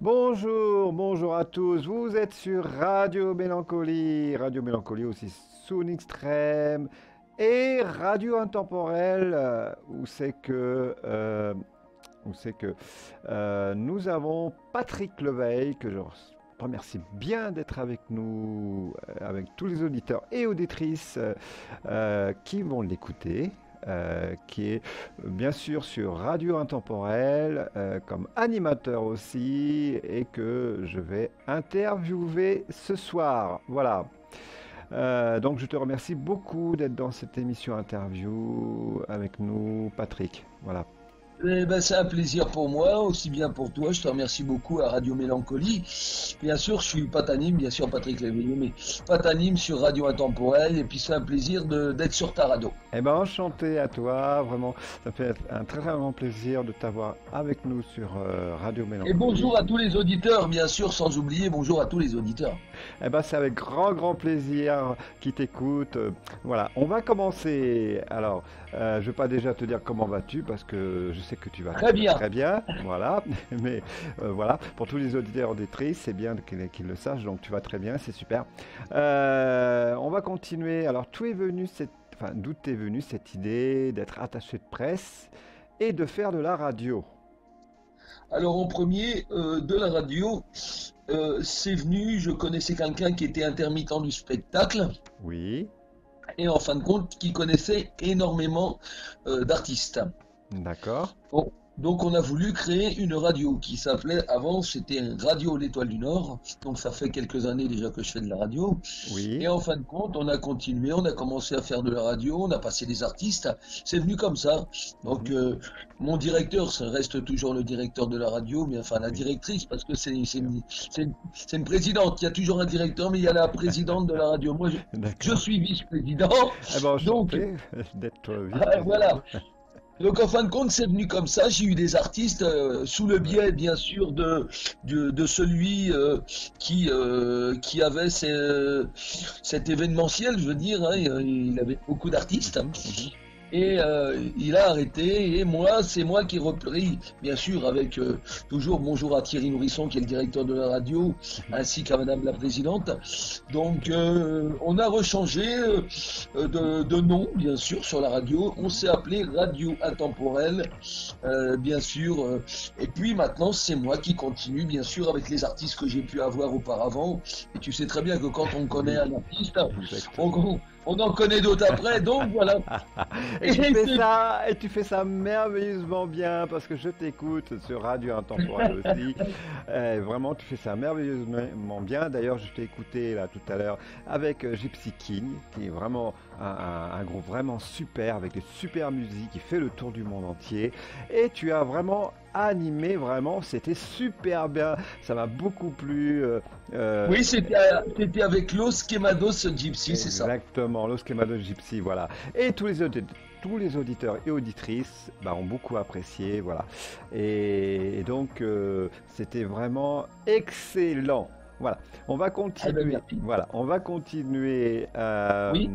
Bonjour, bonjour à tous. Vous êtes sur Radio Mélancolie aussi Soon Extrême et Radio Intemporel, où c'est que nous avons Patrick Leveille que je remercie bien d'être avec nous, avec tous les auditeurs et auditrices qui vont l'écouter. Qui est bien sûr sur Radio Intemporel comme animateur aussi et que je vais interviewer ce soir. Voilà. Donc je te remercie beaucoup d'être dans cette émission interview avec nous, Patrick. Voilà. Eh ben, c'est un plaisir pour moi, aussi bien pour toi. Je te remercie beaucoup à Radio Mélancolie. Bien sûr, je suis patanime, bien sûr, Patrick Léveillé, mais patanime sur Radio Intemporel. Et puis, c'est un plaisir d'être sur ta radio. Eh ben, enchanté à toi, vraiment. Ça fait un très, très grand plaisir de t'avoir avec nous sur Radio Et Mélancolie. bonjour à tous les auditeurs, bien sûr, sans oublier bonjour à tous les auditeurs. Eh ben, c'est avec grand, grand plaisir qui t'écoute. Voilà, on va commencer. Alors, je ne vais pas déjà te dire comment vas-tu parce que je sais que tu vas Très bien. très bien. Voilà, mais voilà, pour tous les auditeurs auditrices, c'est bien qu'ils le sachent. Donc, tu vas très bien, c'est super. On va continuer. Alors, d'où t'es venue cette idée d'être attaché de presse et de faire de la radio? Alors, en premier, de la radio, c'est venu, je connaissais quelqu'un qui était intermittent du spectacle. Oui, Et en fin de compte, qui connaissait énormément d'artistes. d'accord. Bon, donc on a voulu créer une radio qui s'appelait, avant c'était Radio L'Étoile du Nord, donc ça fait quelques années déjà que je fais de la radio, Oui, et en fin de compte on a continué, on a commencé à faire de la radio, on a passé des artistes, c'est venu comme ça. Donc mhm, mon directeur, ça reste toujours le directeur de la radio, mais enfin la oui, directrice, parce que bien sûr. c'est une présidente, il y a toujours un directeur, mais il y a la présidente de la radio. Moi je D'accord. suis vice-président, Eh ben, donc enchanté d'être vice-président. voilà. Donc en fin de compte, c'est venu comme ça. J'ai eu des artistes sous le Ouais. biais, bien sûr, de celui qui avait cet événementiel, je veux dire. Hein, il avait beaucoup d'artistes. Mhm, mhm. Et il a arrêté, et moi, c'est moi qui ai repris, bien sûr, avec toujours bonjour à Thierry Nourisson, qui est le directeur de la radio, ainsi qu'à Madame la Présidente. Donc, on a rechangé de nom, bien sûr, sur la radio. On s'est appelé Radio Intemporel, bien sûr. Et puis maintenant, c'est moi qui continue, bien sûr, avec les artistes que j'ai pu avoir auparavant. Et tu sais très bien que quand on connaît Oui, un artiste, exactement. on en connaît d'autres après. Donc voilà. Et Et c'est- tu fais ça merveilleusement bien parce que je t'écoute sur Radio Intemporel aussi. Vraiment, tu fais ça merveilleusement bien. D'ailleurs, je t'ai écouté là tout à l'heure avec Gypsy King, qui est vraiment un groupe vraiment super avec des super musiques, qui fait le tour du monde entier. Et tu as vraiment animé, vraiment, c'était super bien. Ça m'a beaucoup plu. Oui, Euh, c'était avec Los Quemados Gypsy, c'est ça. Exactement, Los Quemados Gypsy, voilà. Et tous les auditeurs et auditrices bah, ont beaucoup apprécié, voilà. Et donc, c'était vraiment excellent. Voilà, on va Eh ben, continuer. merci. Voilà, on va continuer. Oui.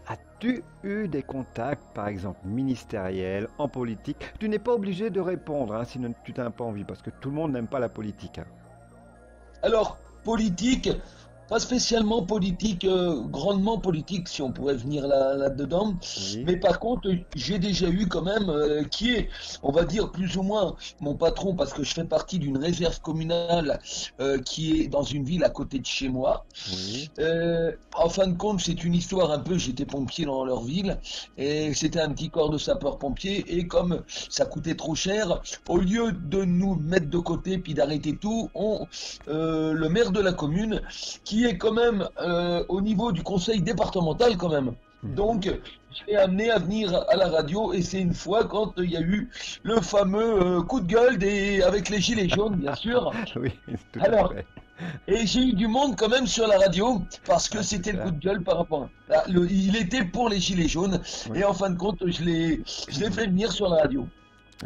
As-tu eu des contacts, par exemple, ministériels, en politique? Tu n'es pas obligé de répondre hein, si tu n'as pas envie, parce que tout le monde n'aime pas la politique. Hein. Alors, politique, pas spécialement politique, grandement politique, si on pourrait venir là-dedans. Oui, Mais par contre, j'ai déjà eu quand même, qui est, on va dire, plus ou moins mon patron, parce que je fais partie d'une réserve communale qui est dans une ville à côté de chez moi. oui, En fin de compte, c'est une histoire un peu, j'étais pompier dans leur ville, et c'était un petit corps de sapeurs-pompiers, et comme ça coûtait trop cher, au lieu de nous mettre de côté puis d'arrêter tout, le maire de la commune, qui est quand même au niveau du conseil départemental quand même. mhm. Donc, je l'ai amené à venir à la radio, et c'est une fois quand il y a eu le fameux coup de gueule avec les gilets jaunes, bien sûr. Oui, tout à Alors, fait. et j'ai eu du monde quand même sur la radio parce que Ah, c'était le coup super. de gueule par rapport. Il était pour les gilets jaunes, Oui. et en fin de compte, je l'ai fait venir sur la radio.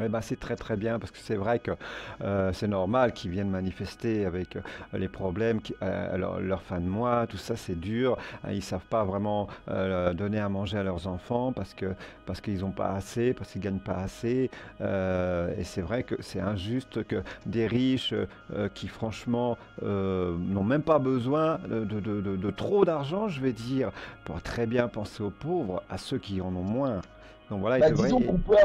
Eh ben, c'est très très bien parce que c'est vrai que c'est normal qu'ils viennent manifester avec les problèmes, leur fin de mois, tout ça c'est dur. Ils savent pas vraiment donner à manger à leurs enfants parce qu'ils n'ont pas assez, parce qu'ils gagnent pas assez. Et c'est vrai que c'est injuste que des riches qui franchement n'ont même pas besoin de trop d'argent, je vais dire, pour très bien penser aux pauvres, à ceux qui en ont moins. Donc voilà, il Bah, devrait. disons qu'on peut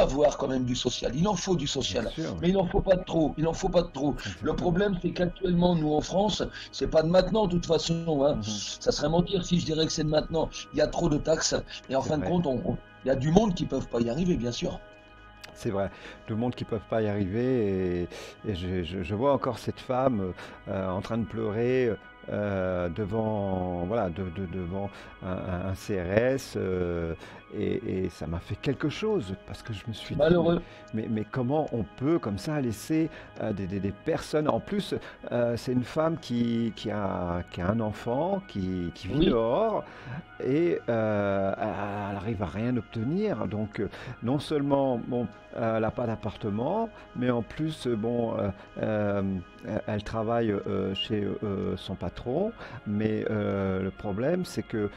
avoir quand même du social. Il en faut du Bien social, sûr, mais il n'en faut pas de trop. Il n'en faut pas de trop. Le exactement. problème, c'est qu'actuellement, nous en France, c'est pas de maintenant, de toute façon, hein. Mhm. Ça serait mentir si je dirais que c'est de maintenant. Il y a trop de taxes, et en C'est fin de vrai, compte, il y a du monde qui peuvent pas y arriver, bien sûr. c'est vrai. Tout le monde qui ne peuvent pas y arriver. Et je vois encore cette femme en train de pleurer devant, voilà, devant un CRS. Et ça m'a fait quelque chose parce que je me suis C'est dit, malheureux. mais comment on peut comme ça laisser des personnes. En plus, c'est une femme qui a un enfant, qui vit Oui. dehors et elle arrive à rien obtenir. Donc, non seulement, bon, elle n'a pas d'appartement, mais en plus, bon, euh, elle travaille chez son patron, mais le problème, c'est que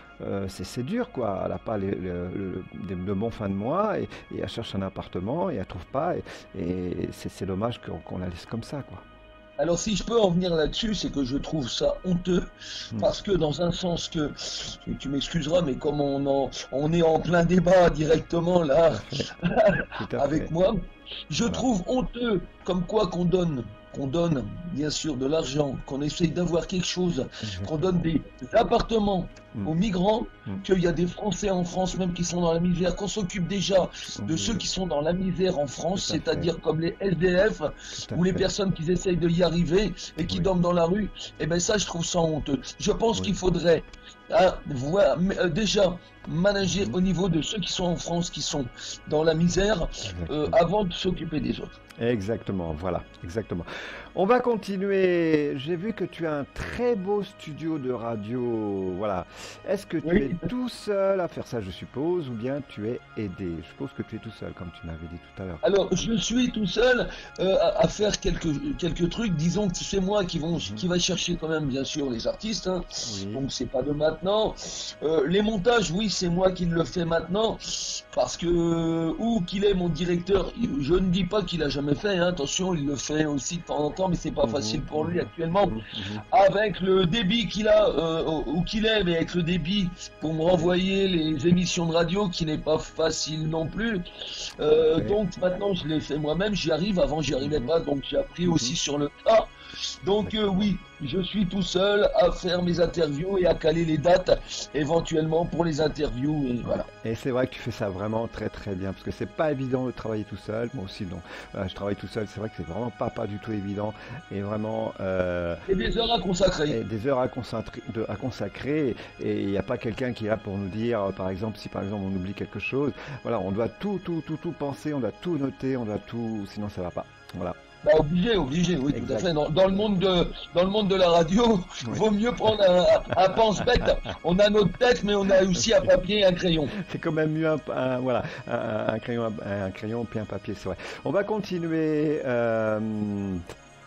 c'est dur, quoi. Elle n'a pas de bons fins de mois et elle cherche un appartement et elle trouve pas. Et c'est dommage qu'on la laisse comme ça, quoi. Alors, si je peux en venir là-dessus, c'est que je trouve ça honteux, Hmm. parce que dans un sens que, tu m'excuseras, mais comme on est en plein débat directement Tout là, à fait, tout à avec fait. moi, je Voilà, trouve honteux comme quoi qu'on donne bien sûr de l'argent, qu'on essaye d'avoir quelque chose, qu'on donne exactement. des appartements Hmm, aux migrants, hmm, qu'il y a des Français en France même qui sont dans la misère, qu'on s'occupe déjà de ceux hmm, qui sont dans la misère en France, tout à fait, c'est-à-dire comme les SDF tout à ou les fait. personnes qui essayent de y arriver et qui Oui, dorment dans la rue, et ben ça je trouve ça honteux. Je pense oui. qu'il faudrait déjà manager Mhm, au niveau de ceux qui sont en France, qui sont dans la misère, exactement. avant de s'occuper des autres. Exactement, voilà, exactement. On va continuer. J'ai vu que tu as un très beau studio de radio. Voilà. Est-ce que tu es Oui. tout seul à faire ça, je suppose, ou bien tu es aidé? Je suppose que tu es tout seul, comme tu m'avais dit tout à l'heure. Alors, je suis tout seul à faire quelques trucs. Disons que c'est moi Mhm, qui va chercher quand même, bien sûr, les artistes, hein. oui, Donc, c'est pas de maintenant. Les montages, oui, c'est moi qui le fais maintenant. Parce que, où qu'il est mon directeur, je ne dis pas qu'il a jamais fait, hein. Attention, il le fait aussi de temps en temps, mais c'est pas facile mhm, pour lui mhm, actuellement. mhm, mhm. Avec le débit qu'il a, où qu'il est, mais avec le débit pour me Oui, renvoyer les émissions de radio, qui n'est pas facile non plus. tout à fait. Donc maintenant, je l'ai fait moi-même, j'y arrive. Avant, j'y arrivais Mhm, pas, donc j'ai appris mhm. aussi sur le tas. Donc Exactement. oui, je suis tout seul à faire mes interviews et à caler les dates éventuellement pour les interviews et Ouais. voilà. Et c'est vrai que tu fais ça vraiment très très bien parce que c'est pas évident de travailler tout seul. Moi aussi, non. Voilà, je travaille tout seul. C'est vrai que c'est vraiment pas du tout évident et vraiment Et des heures à consacrer. et des heures à consacrer. Et il n'y a pas quelqu'un qui est là pour nous dire, par exemple, si par exemple on oublie quelque chose. Voilà, on doit tout penser, on doit tout noter, on doit tout. Sinon, ça va pas. Voilà. Bah, obligé, oui, tout à Exact. fait. Dans le monde de la radio, Oui. vaut mieux prendre un pense-bête. On a notre tête, mais on a aussi un papier et un crayon. C'est quand même mieux voilà, un crayon puis un papier, c'est vrai. On va continuer.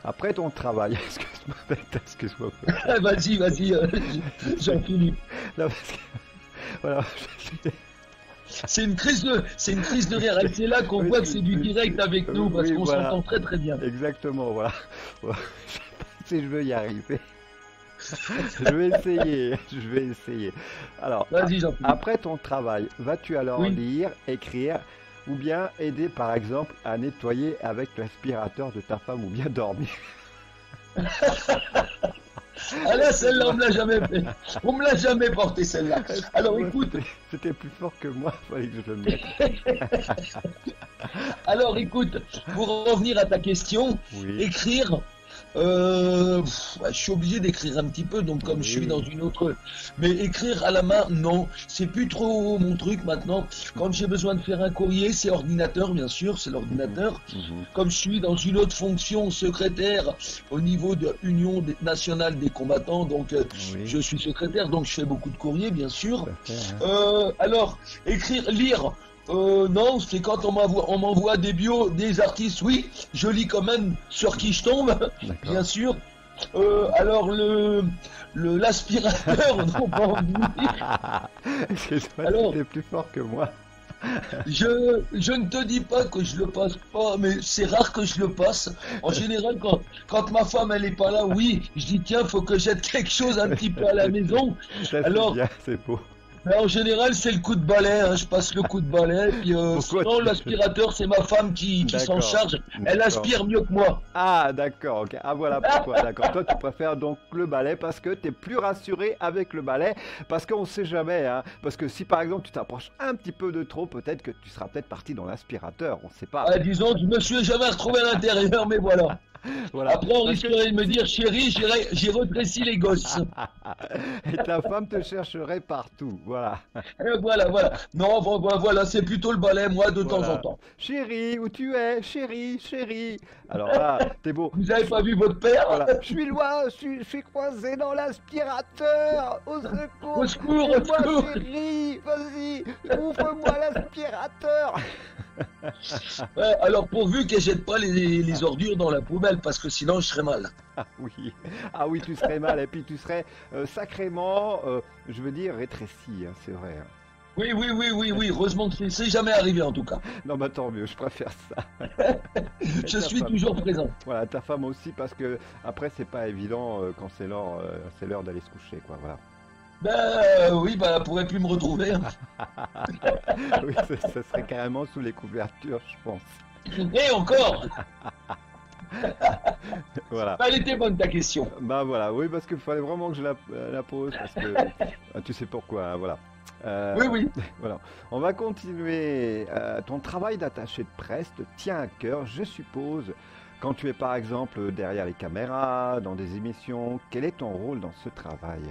Après ton travail, excuse-moi, excuse-moi. Vas-y, Jean-Philippe. Là, parce que, voilà, C'est une crise de rire. Et c'est là qu'on oui, voit que c'est du direct avec nous, parce oui, qu'on voilà, s'entend très très bien. exactement, voilà. Voilà. Je sais pas si je veux y arriver. Je vais essayer. Alors, Vas-y, Jean-Philippe. après ton travail, vas-tu alors Oui. lire, écrire, ou bien aider par exemple à nettoyer avec l'aspirateur de ta femme, ou bien dormir? Ah là, celle-là, on Excuse-moi. me l'a jamais fait. On me l'a jamais porté, celle-là. Alors Excuse-moi, écoute, c'était plus fort que moi, fallait que je le mette. alors écoute, pour revenir à ta question, Oui, écrire, je suis obligé d'écrire un petit peu, donc comme je suis dans oui. une autre. Mais écrire à la main, non, c'est plus trop mon truc maintenant. Quand j'ai besoin de faire un courrier, c'est ordinateur, bien sûr, c'est Mhm, l'ordinateur. mhm. Comme je suis dans une autre fonction secrétaire au niveau de nationale des combattants, donc Oui, je suis secrétaire, donc je fais beaucoup de courriers, bien sûr. tout à fait, hein. Alors, écrire, lire. Non, c'est quand on m'envoie des bios des artistes, oui, je lis quand même sur qui je tombe, bien sûr. Alors l'aspirateur, non, pas envie. Excuse-moi, Alors, tu es plus fort que moi. je ne te dis pas que je le passe pas, mais c'est rare que je le passe. En général, quand ma femme elle est pas là, oui, je dis tiens, faut que j'aide quelque chose un petit peu à la maison. Ça, Alors, c'est bien, c'est beau. mais en général, c'est le coup de balai, hein. Je passe le coup de balai, puis sinon l'aspirateur, c'est ma femme qui s'en D'accord, charge. Elle d'accord. aspire mieux que moi. Ah, d'accord, ok. Ah, voilà pourquoi, d'accord. Toi, tu préfères donc le balai parce que tu es plus rassuré avec le balai, parce qu'on ne sait jamais, hein. Parce que si par exemple tu t'approches un petit peu de trop, peut-être que tu seras peut-être parti dans l'aspirateur, on ne sait pas. Ah, disons, je me suis jamais retrouvé à l'intérieur, mais voilà. Voilà. Après, on Parce que- risquerait de me dire, chérie, j'ai rétréci les gosses. Et ta femme te chercherait partout, voilà. Et voilà. Non, voilà, c'est plutôt le balai, moi, de temps en Voilà. temps. Chérie, où tu es? Chérie, chérie. Alors là, t'es beau. Vous avez pas vu votre père? Voilà. Je suis loin, je suis coincé dans l'aspirateur. Au secours. Au secours, au Aide-moi, secours. chérie. Vas-y, ouvre-moi l'aspirateur. Ouais, alors pourvu qu'elle jette pas les ordures dans la poubelle, parce que sinon je serais mal. Ah oui, tu serais mal et puis tu serais sacrément, je veux dire, rétréci, hein, c'est vrai, hein. Oui, heureusement que c'est jamais arrivé en tout cas. Non, bah tant mieux, je préfère ça. Je Ta suis femme. toujours présent. Voilà, ta femme aussi, parce que après, c'est pas évident quand c'est l'heure d'aller se coucher, quoi. Voilà. Oui, elle pourrait plus me retrouver, hein. Oui, ça serait carrément sous les couvertures, je pense. Et encore, Voilà. elle était bonne ta question. Bah voilà, oui, parce qu'il fallait vraiment que je la pose, parce que tu sais pourquoi, hein, voilà. Oui. Voilà. On va continuer. Ton travail d'attaché de presse te tient à cœur, je suppose. Quand tu es par exemple derrière les caméras, dans des émissions, quel est ton rôle dans ce travail?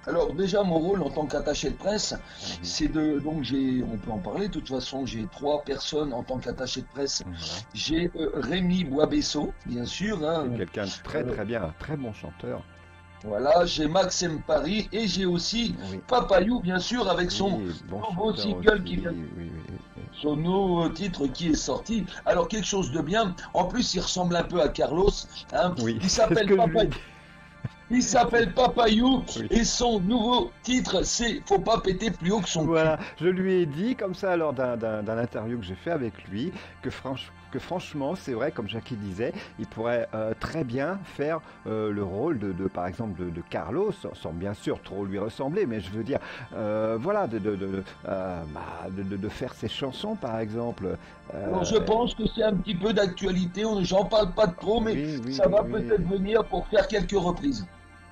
Alors déjà mon rôle en tant qu'attaché de presse, c'est on peut en parler. De toute façon, j'ai 3 personnes en tant qu'attaché de presse. Voilà. J'ai Rémi Boisbesseau, bien sûr, hein. C'est quelqu'un de très bien, un très bon chanteur. Voilà, j'ai Maxime Paris et j'ai aussi Oui. Papayou, bien sûr, avec son Oui, bon nouveau chanteur single aussi, qui vient. oui. Son nouveau titre qui est sorti. Alors quelque chose de bien. En plus, il ressemble un peu à Carlos, hein. Oui, Il c'est ce s'appelle que je lui Papayou. dis. Il s'appelle Papayou Oui. et son nouveau titre, c'est Faut pas péter plus haut que son cul. Voilà, je lui ai dit comme ça lors d'un interview que j'ai fait avec lui que franchement, c'est vrai, comme Jackie disait, il pourrait très bien faire le rôle par exemple, de Carlos, sans bien sûr trop lui ressembler, mais je veux dire, voilà, de faire ses chansons, par exemple. Alors, je pense que c'est un petit peu d'actualité, j'en parle pas de trop, mais Oui, ça va oui. peut-être venir pour faire quelques reprises.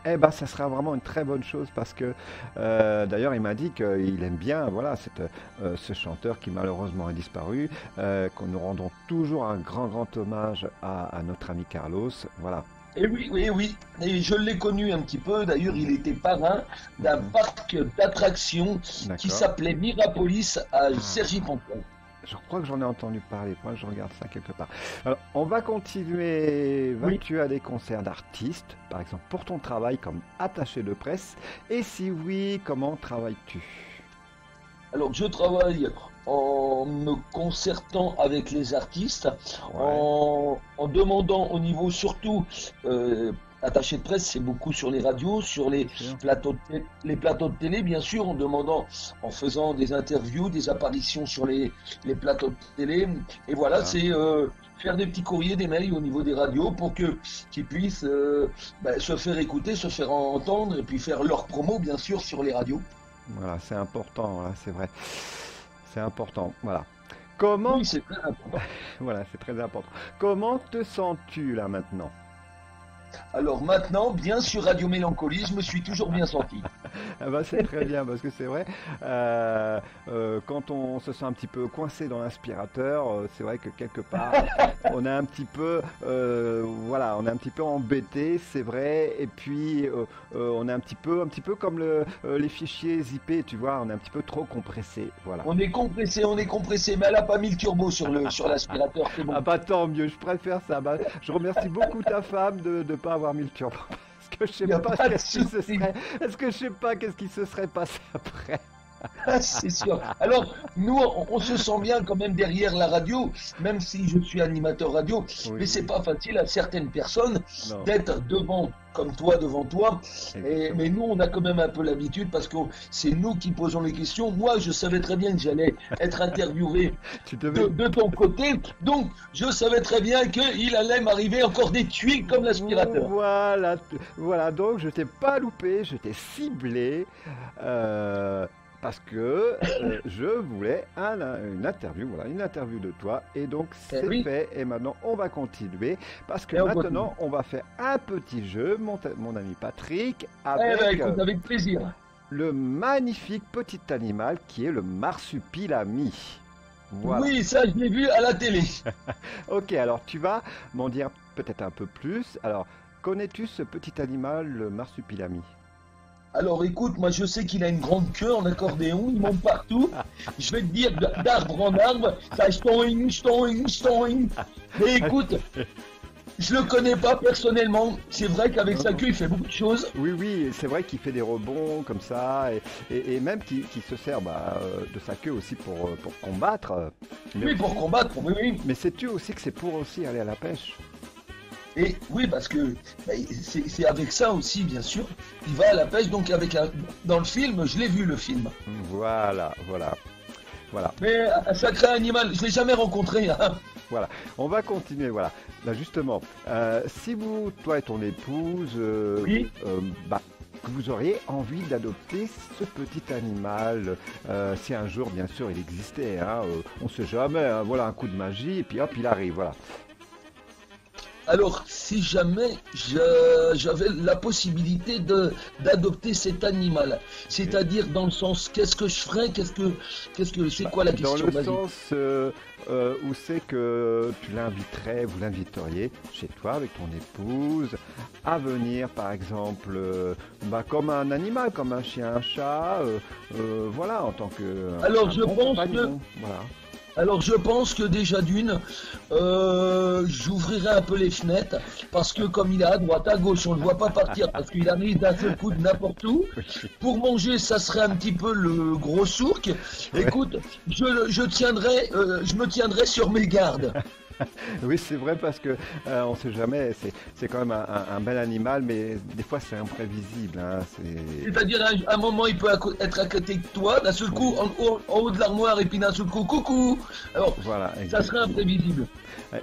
Eh ben, ça sera vraiment une très bonne chose parce que d'ailleurs, il m'a dit qu'il aime bien, voilà, ce chanteur qui malheureusement est disparu, qu'on nous rendons toujours un grand hommage à notre ami Carlos, voilà. Et oui, et je l'ai connu un petit peu, d'ailleurs il était parrain d'un parc d'attractions qui D'accord. s'appelait Mirapolis à Cergy-Pontoise. Je crois que j'en ai entendu parler. Moi, je regarde ça quelque part. Alors, on va continuer. Oui. Vas-tu à des concerts d'artistes, par exemple, pour ton travail comme attaché de presse? Et si oui, comment travailles-tu? Alors je travaille en me concertant avec les artistes, en demandant au niveau surtout attaché de presse, c'est beaucoup sur les radios, sur les plateaux de télé, bien sûr, en faisant des interviews, des apparitions sur les plateaux de télé. Et voilà, c'est faire des petits courriers, des mails au niveau des radios pour qu'ils puissent se faire écouter, se faire entendre et puis faire leur promo, bien sûr, sur les radios. Voilà, c'est important, là, c'est vrai. C'est important, voilà. Comment... Oui, c'est très important. Voilà, c'est très important. Comment te sens-tu, là, maintenant? Alors maintenant, bien sur Radio Mélancolie, je me suis toujours bien senti. Ah bah, c'est très bien parce que c'est vrai, quand on se sent un petit peu coincé dans l'aspirateur, c'est vrai que quelque part on est un petit peu, voilà, on est un petit peu embêté, c'est vrai, et puis on est un petit peu comme les fichiers zippés, tu vois, on est un petit peu trop compressé, voilà. On est compressé, mais elle a pas mis le turbo sur l'aspirateur, c'est bon. Ah bah tant mieux, je préfère ça. Bah, je remercie beaucoup ta femme de ne pas avoir mis le turbo. Parce que je sais pas qu'est-ce qui se serait passé après. C'est sûr. Alors, nous, on se sent bien quand même derrière la radio, même si je suis animateur radio, Oui, mais c'est pas facile à certaines personnes non, d'être devant, comme toi, devant toi. exactement. Mais nous, on a quand même un peu l'habitude parce que c'est nous qui posons les questions. Moi, je savais très bien que j'allais être interviewé Tu devais. de ton côté, donc je savais très bien qu'il allait m'arriver encore des tuiles comme l'aspirateur. Voilà, voilà, donc je t'ai pas loupé, je t'ai ciblé parce que je voulais une interview, voilà, une interview de toi, et donc Eh c'est oui, fait, et maintenant on va continuer, parce que et on continue. maintenant on va faire un petit jeu, mon ami Patrick, Eh ben, avec écoute, avec plaisir. le magnifique petit animal qui est le marsupilami. Voilà. Oui, ça, je l'ai vu à la télé. Ok, alors tu vas m'en dire peut-être un peu plus. Alors, connais-tu ce petit animal, le marsupilami? Alors écoute, moi je sais qu'il a une grande queue en accordéon, il monte partout. Je vais te dire d'arbre en arbre, ça stoing, stoing, stoing. Mais écoute, je le connais pas personnellement. C'est vrai qu'avec sa queue, il fait beaucoup de choses. Oui, oui, c'est vrai qu'il fait des rebonds comme ça, et même qu'il se sert de sa queue aussi pour combattre. Mais, Oui, pour combattre, oui, oui. mais sais-tu aussi que c'est pour aussi aller à la pêche? Et oui, parce que c'est avec ça aussi, bien sûr. Il va à la pêche, donc dans le film, je l'ai vu le film. Voilà, voilà, voilà. Mais un sacré animal, je l'ai jamais rencontré, hein. Voilà, on va continuer. Voilà, là justement, si toi et ton épouse, Oui. bah, que vous auriez envie d'adopter ce petit animal, si un jour, bien sûr, il existait, hein, on sait jamais, hein, voilà un coup de magie et puis hop, il arrive, voilà. Alors, si jamais j'avais la possibilité d'adopter cet animal, c'est-à-dire dans le sens, qu'est-ce que je ferais, c'est quoi la Dans question? le Vas-y. sens où c'est que tu l'inviterais, vous l'inviteriez chez toi avec ton épouse à venir, par exemple, comme un animal, comme un chien, un chat, voilà, en tant que Alors, un je bon pense que compagnon, voilà. Alors je pense que déjà d'une, j'ouvrirai un peu les fenêtres parce que comme il est à droite, à gauche, on ne le voit pas partir parce qu'il arrive d'un seul coup de n'importe où. Pour manger, ça serait un petit peu le gros sourc. Ouais. Écoute, je me tiendrai sur mes gardes. Oui, c'est vrai parce que on sait jamais. C'est quand même un bel animal, mais des fois c'est imprévisible, hein, C'est-à-dire à un moment, il peut être à côté de toi, d'un seul coup en haut de l'armoire et puis d'un seul coup, coucou. Alors, voilà, ça serait exactement. imprévisible.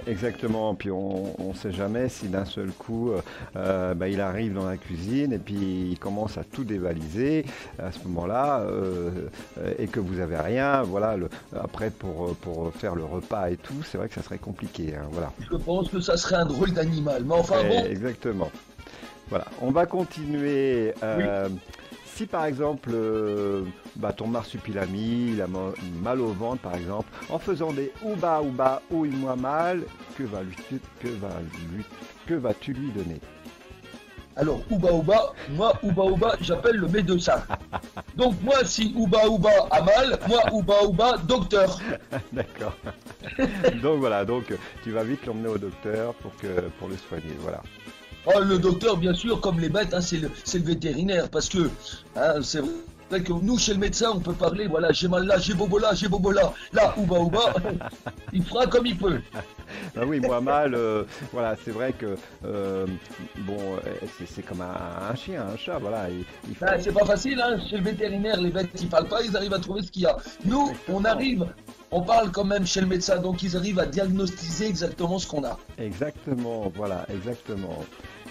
Exactement. Puis on sait jamais si d'un seul coup, il arrive dans la cuisine et puis il commence à tout dévaliser à ce moment-là, et que vous avez rien. Voilà, après pour faire le repas et tout, c'est vrai que ça serait compliqué, hein, voilà. Je pense que ça serait un drôle d'animal. Mais enfin bon, Exactement. Voilà, on va continuer. oui. Si par exemple ton marsupilami, il a mal au ventre par exemple, en faisant des ouba ouba ouille-moi mal, que vas-tu lui donner? Alors, Ouba Ouba, j'appelle le médecin. Donc moi, si Ouba Ouba a mal, moi Ouba Ouba, docteur. D'accord. Donc voilà, donc tu vas vite l'emmener au docteur pour le soigner, voilà. Oh, le docteur, bien sûr, comme les bêtes, hein, c'est le vétérinaire, parce que hein, c'est vrai que nous, chez le médecin, on peut parler, voilà, j'ai mal là, j'ai bobo là, j'ai bobo là. Là, Ouba Ouba, il fera comme il peut. Ah oui, moi mal, voilà, c'est vrai que c'est comme un chien, un chat, voilà. Il faut... Ben, c'est pas facile, hein, chez le vétérinaire, les bêtes, ils parlent pas, ils arrivent à trouver ce qu'il y a. Nous, on arrive, on parle quand même chez le médecin, donc ils arrivent à diagnostiquer exactement ce qu'on a. Exactement, voilà, exactement.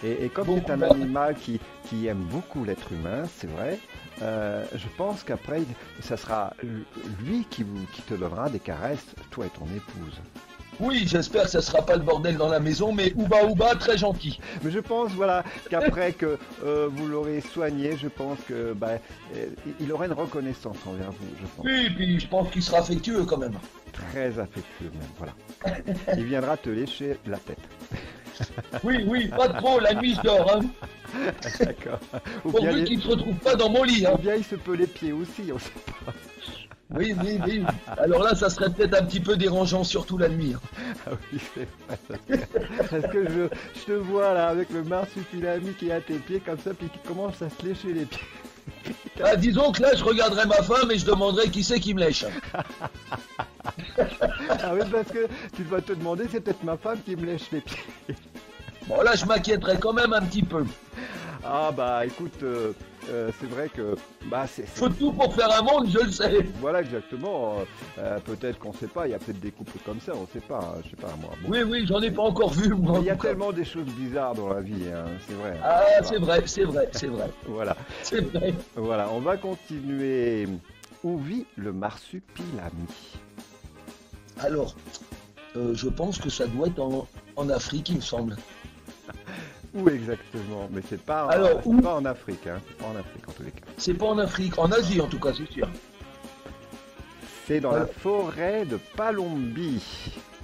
Et comme Bon, c'est un bah, animal qui aime beaucoup l'être humain, c'est vrai, je pense qu'après, ça sera lui qui te donnera des caresses, toi et ton épouse. oui, j'espère que ça sera pas le bordel dans la maison, mais Ouba Ouba, très gentil. Mais je pense, voilà, qu'après que vous l'aurez soigné, je pense que il aura une reconnaissance envers vous, je pense. Oui, puis je pense qu'il sera affectueux quand même. Très affectueux même, voilà. Il viendra te lécher la tête. Oui, oui, pas trop, la nuit je dors, hein. D'accord. Ou bien, Pourvu qu'il ne se retrouve pas dans mon lit, ou hein. bien il se peut les pieds aussi, on sait pas. Oui, oui, oui. Alors là, ça serait peut-être un petit peu dérangeant, surtout la nuit, hein. Ah oui, c'est vrai. Parce que je te vois là avec le marsupilami qui est à tes pieds comme ça, puis qui commence à se lécher les pieds. Ah, disons que là, je regarderai ma femme et je demanderai qui c'est qui me lèche. Ah oui, parce que tu vas te demander, c'est peut-être ma femme qui me lèche les pieds. Bon, là, je m'inquiéterai quand même un petit peu. Ah bah écoute, c'est vrai que bah Faut tout pour faire un monde, je le sais. voilà exactement. Peut-être qu'on sait pas, il y a peut-être des couples comme ça, on sait pas, hein, je sais pas moi. Bon. Oui, oui, j'en ai pas encore vu, moi. Il y a tellement des choses bizarres dans la vie, hein, c'est vrai. Ah, Voilà. c'est vrai, c'est vrai, c'est vrai. Voilà, C'est vrai. voilà, on va continuer. Où vit le marsupilami? Alors, je pense que ça doit être en Afrique, il me semble. Où exactement? Mais c'est pas, Alors, c'est où pas en Afrique, hein. C'est pas en Afrique en tous les cas. C'est pas en Afrique, en Asie en tout cas, c'est sûr. C'est dans la Alors, forêt de Palombi.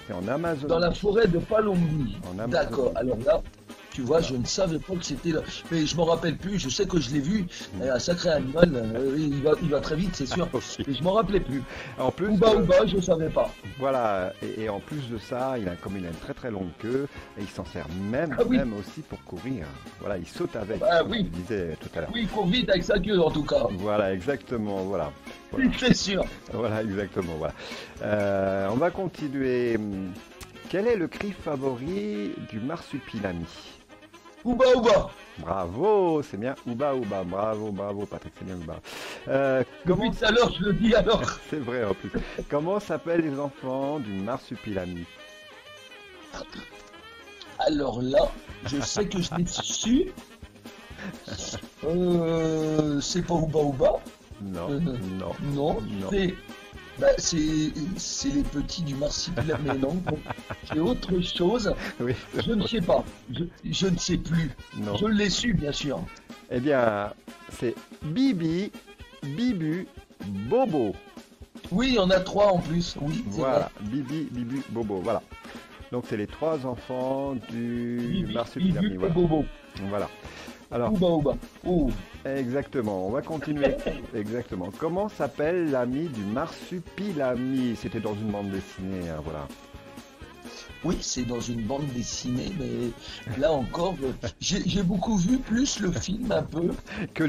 C'est en Amazonie. dans la forêt de Palombi. En Amazonie. D'accord, alors là, tu vois, je ne savais pas que c'était là. Mais je m'en rappelle plus, je sais que je l'ai vu. Un sacré animal, il va très vite, c'est sûr. Aussi. Mais je m'en rappelais plus. En plus, Ouba, je ne savais pas. voilà, et en plus de ça, comme il a une très très longue queue, et il s'en sert même, Ah oui. même aussi pour courir. Voilà, il saute avec, Ah comme oui. tu disais tout à l'heure. Oui, il court vite avec sa queue en tout cas. Voilà, exactement, voilà. Voilà, C'est sûr. voilà, exactement, voilà. On va continuer. Quel est le cri favori du marsupilami? Ouba. Bravo, c'est bien. Ouba, ouba. Bravo, bravo, Patrick, c'est bien ouba. Depuis tout à l'heure, je le dis alors. C'est vrai en plus. Comment s'appellent les enfants du marsupilami? Alors là, je sais que je l'ai su. C'est pas Ouba. Non, Euh, non, Non, non. c'est les petits du marsupilami. Mais non, bon, c'est autre chose. Oui, Je ne sais pas. Je ne sais plus. non. Je l'ai su, bien sûr. Eh bien, c'est Bibi, Bibu, Bobo. Oui, il y en a 3 en plus. Oui, c'est Voilà, Bibi, Bibu, Bobo. Voilà. Donc, c'est les 3 enfants du vrai. Bibi, marsupilami. Bibu, Voilà. Bobo. Voilà. Alors, Ouba. Oh. exactement, on va continuer. Exactement. Comment s'appelle l'ami du marsupilami? C'était dans une bande dessinée, hein, voilà. Oui, c'est dans une bande dessinée, mais là encore, j'ai beaucoup vu plus le film un peu. Que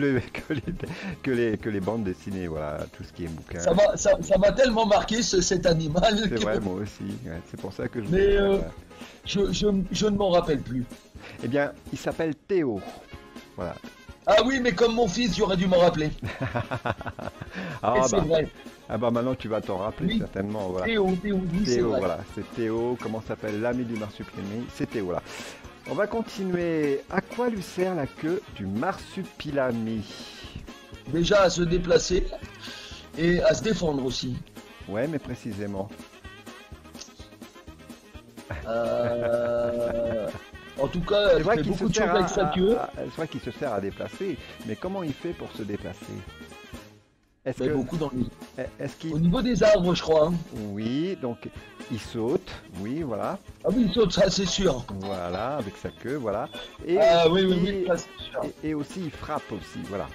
les bandes dessinées, voilà, tout ce qui est bouquin. Ça m'a tellement marqué cet animal. C'est que- vrai, moi aussi. Ouais, c'est pour ça que je. Mais Ouais. je ne m'en rappelle plus. Eh bien, il s'appelle Théo. Voilà. Ah oui, mais comme mon fils, j'aurais dû m'en rappeler. Ah Et c'est bah, vrai. ah bah maintenant tu vas t'en rappeler Oui. certainement. Voilà. Théo, oui, c'est Théo, vrai. voilà, c'est Théo. Comment s'appelle l'ami du marsupilami? C'est Théo, là. On va continuer. À quoi lui sert la queue du marsupilami? Déjà à se déplacer et à se défendre aussi. Ouais, mais précisément. En tout cas, C'est il vrai fait qu'il beaucoup se de choses sert avec sa queue. c'est vrai qu'il se sert à déplacer, mais comment il fait pour se déplacer? Est-ce Mais que, beaucoup dans les... est-ce Au qu'il, niveau des arbres, je crois. Hein. oui, donc il saute, oui, voilà, Ah oui, il saute, ça c'est sûr. voilà, avec sa queue, voilà, et Ah aussi, oui, ça c'est sûr. et aussi il frappe aussi, voilà.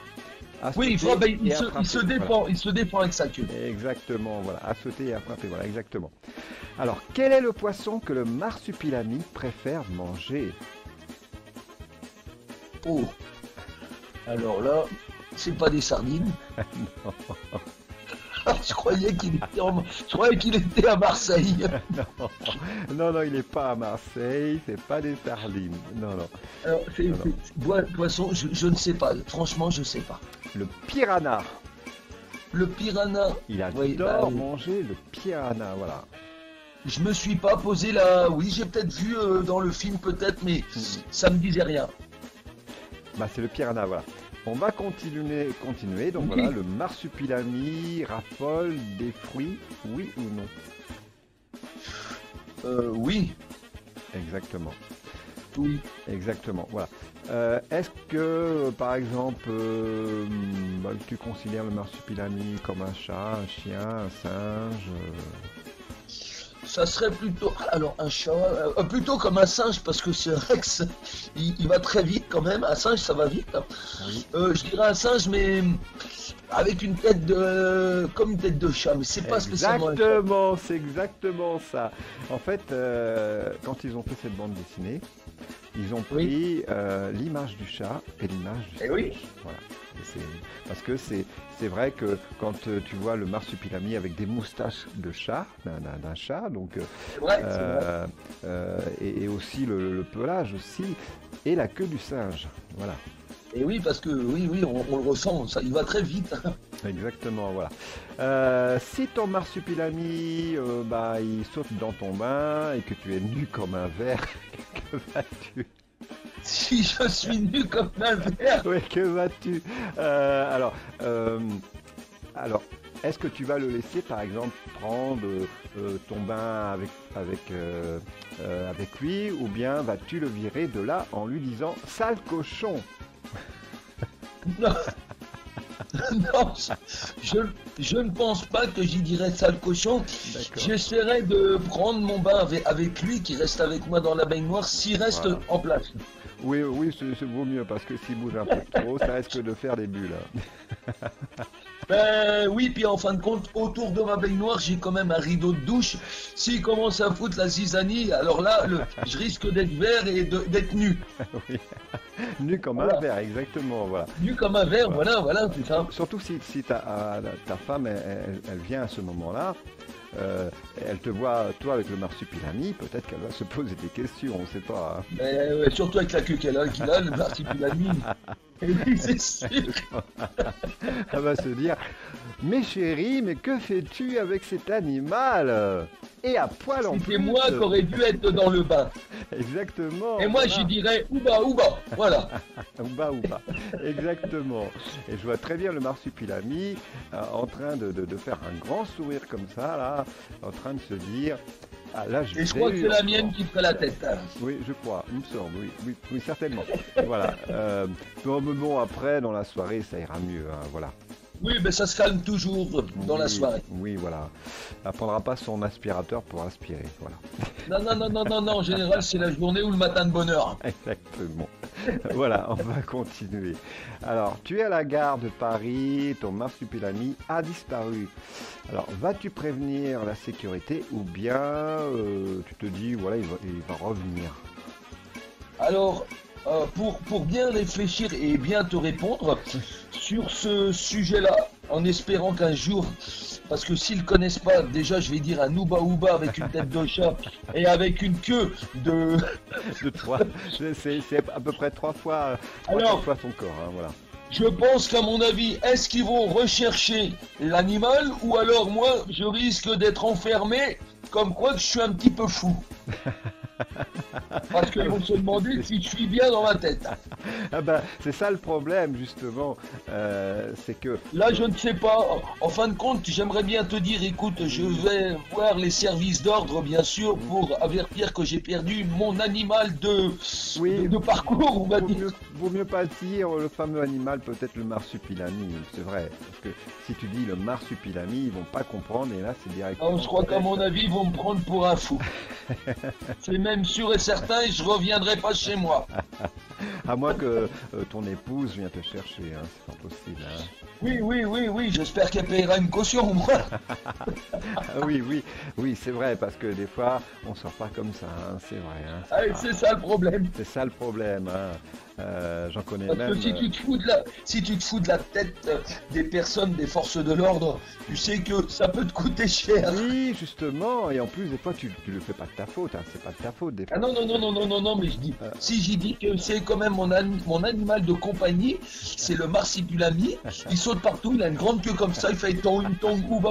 À Oui, il, sauter frappe, et à frapper, il se défend avec sa queue. voilà. Exactement, voilà, à sauter et à frapper, voilà, exactement. Alors, quel est le poisson que le marsupilami préfère manger? Oh. Alors là, c'est pas des sardines. Je croyais qu'il était à Marseille. Non, non, il n'est pas à Marseille, c'est pas des sardines. Non, non. Alors, Non, non. poisson, je ne sais pas. Franchement, je sais pas. Le piranha. Le piranha. Il adore Oui, bah, manger le piranha, voilà. je me suis pas posé là. Oui, j'ai peut-être vu dans le film, peut-être, mais ça me disait rien. Bah, c'est le piranha, voilà. On va continuer. Donc Oui. voilà, le marsupilami raffole des fruits, oui ou non? Oui, Exactement. oui. Exactement, voilà. Est-ce que, par exemple, bah, tu considères le marsupilami comme un chat, un chien, un singe? Ça serait plutôt, alors un chat, plutôt comme un singe parce que c'est vrai que il va très vite quand même. Un singe, ça va vite. Hein. Oui. Je dirais un singe, mais avec une tête comme une tête de chat, mais c'est pas spécialement un chat. Exactement, c'est exactement ça. En fait, quand ils ont fait cette bande dessinée, Ils ont pris l'image du chat et l'image du singe. Oui. Voilà. Parce que c'est vrai que quand tu vois le marsupilami avec des moustaches de chat, d'un chat, donc C'est vrai. et aussi le pelage aussi, et la queue du singe. Voilà. Et oui, parce que oui, on le ressent, ça, il va très vite. Exactement, voilà. Si ton marsupilami, il saute dans ton bain et que tu es nu comme un verre, que vas-tu? Si je suis nu comme un verre. Oui, que vas-tu? Alors, est-ce que tu vas le laisser, par exemple, prendre ton bain avec lui, ou bien vas-tu le virer de là en lui disant sale cochon? Non, non, je ne pense pas que j'y dirais sale cochon. D'accord. J'essaierai de prendre mon bain avec lui, qui reste avec moi dans la baignoire, s'il reste Voilà. en place. Oui, c'est vaut mieux parce que s'il bouge un peu trop, ça risque de faire des bulles. Ben oui, puis en fin de compte, autour de ma baignoire, j'ai quand même un rideau de douche. S'il commence à foutre la zizanie, alors là, je risque d'être vert et d'être nu. Oui. Nu comme un Voilà. verre, exactement, voilà. Nu comme un verre, voilà, c'est ça. Surtout si ta femme, elle vient à ce moment-là, elle te voit, toi, avec le marsupilami, peut-être qu'elle va se poser des questions, on ne sait pas. Hein. Mais, surtout avec la queue qu'il a, le marsupilami. Et oui, c'est sûr. Elle va se dire, mais chérie, mais que fais-tu avec cet animal? Et à poil en plus. C'était moi qui aurais dû être dans le bain. Exactement. Et moi, voilà. j'y dirais ouba, voilà. Ou bas. Exactement. Et je vois très bien le marsupilami en train de faire un grand sourire comme ça, là, en train de se dire, ah là, Et je crois que c'est la mienne qui ferait la tête. Oui, je crois, il me semble, oui, certainement. Voilà. Bon, après, dans la soirée, ça ira mieux, hein, voilà. Oui, mais ça se calme toujours dans la soirée. Oui, voilà. Elle prendra pas son aspirateur pour aspirer, voilà. Non, en général, c'est la journée ou le matin de bonne heure. Exactement. Voilà, on va continuer. Alors, tu es à la gare de Paris, ton marsupilami a disparu. Alors, vas-tu prévenir la sécurité ou bien tu te dis, voilà, il va revenir? Alors, pour bien réfléchir et bien te répondre sur ce sujet-là, en espérant qu'un jour, parce que s'ils ne connaissent pas, déjà je vais dire un ouba ouba avec une tête de chat et avec une queue de... De 3, c'est à peu près 3 fois son corps, hein, voilà. Je pense qu'à mon avis, est-ce qu'ils vont rechercher l'animal ou alors moi, je risque d'être enfermé comme quoi que je suis un petit peu fou. Parce qu'ils vont se demander si je suis bien dans ma tête. Ah bah, c'est ça le problème, justement. C'est que... Là, je ne sais pas. En fin de compte, j'aimerais bien te dire, écoute, je vais voir les services d'ordre, bien sûr, pour avertir que j'ai perdu mon animal de parcours, on va dire. Vaut mieux pas dire le fameux animal, peut-être le marsupilami, c'est vrai. Parce que si tu dis le marsupilami, ils vont pas comprendre, et là, c'est directement... Je crois qu'à mon avis, ils vont me prendre pour un fou. C'est même sûr et certain, et je reviendrai pas chez moi. À moins que ton épouse vienne te chercher, hein, c'est pas possible. Hein. Oui, j'espère qu'elle paiera une caution, moi. Oui, c'est vrai, parce que des fois, on sort pas comme ça, hein, c'est vrai. Hein, c'est ça le problème. C'est ça le problème, hein. J'en connais parce même... que si tu te fous de la tête des personnes, des forces de l'ordre, tu sais que ça peut te coûter cher. Oui, justement, et en plus, des fois, tu le fais pas de ta faute, hein, c'est pas de ta faute, des fois. Ah non, mais je dis, si j'y dis que c'est quand même mon animal de compagnie, c'est le marsipulami, il saute partout, il a une grande queue comme ça, il fait tong, ouba,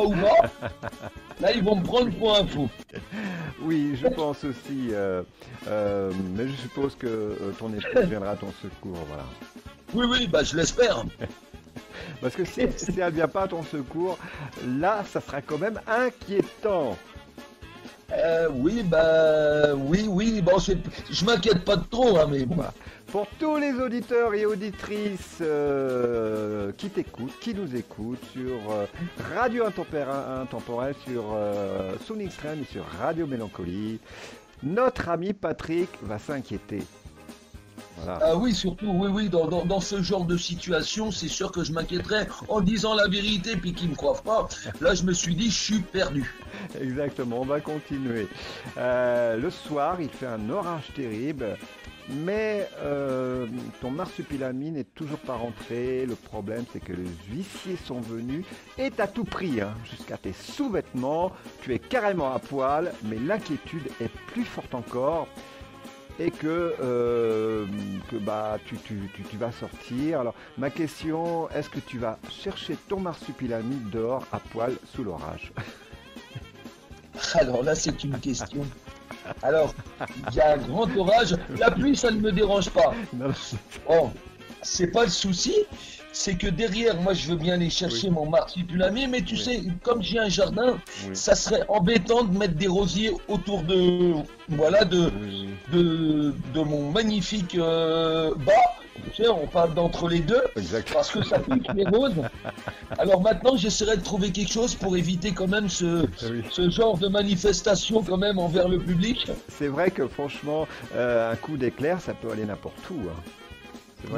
là ils vont me prendre pour un fou. Oui, je pense aussi, mais je suppose que ton épouse viendra à ton secours, voilà. Oui, bah je l'espère. Parce que si elle vient pas à ton secours, là, ça sera quand même inquiétant. Oui, bon, je m'inquiète pas de trop, hein, mais bon. Voilà. Pour tous les auditeurs et auditrices qui t'écoutent, qui nous écoutent sur Radio Intemporel, sur Sound Extreme et sur Radio Mélancolie, notre ami Patrick va s'inquiéter. Voilà. Ah oui, surtout, oui, dans ce genre de situation, c'est sûr que je m'inquiéterais en disant la vérité puis qu'ils ne me croient pas. Là, je me suis dit, je suis perdu. Exactement, on va continuer. Le soir, il fait un orage terrible mais ton marsupilami n'est toujours pas rentré. Le problème, c'est que les huissiers sont venus et t'as tout pris, hein, jusqu'à tes sous-vêtements. Tu es carrément à poil, mais l'inquiétude est plus forte encore. Et que bah, tu vas sortir. Alors, ma question, est-ce que tu vas chercher ton marsupilami dehors à poil sous l'orage? Alors là, c'est une question. Alors, il y a un grand orage. La pluie, ça ne me dérange pas. Non. Bon, c'est pas le souci. C'est que derrière, moi, je veux bien aller chercher mon marsupilami, mais tu sais, comme j'ai un jardin, ça serait embêtant de mettre des rosiers autour de, voilà, de mon magnifique bas. Tu sais, on parle d'entre les deux, Exact. parce que ça pique les roses. Alors maintenant, j'essaierai de trouver quelque chose pour éviter quand même ce genre de manifestation quand même envers le public. C'est vrai que franchement, un coup d'éclair, ça peut aller n'importe où, hein.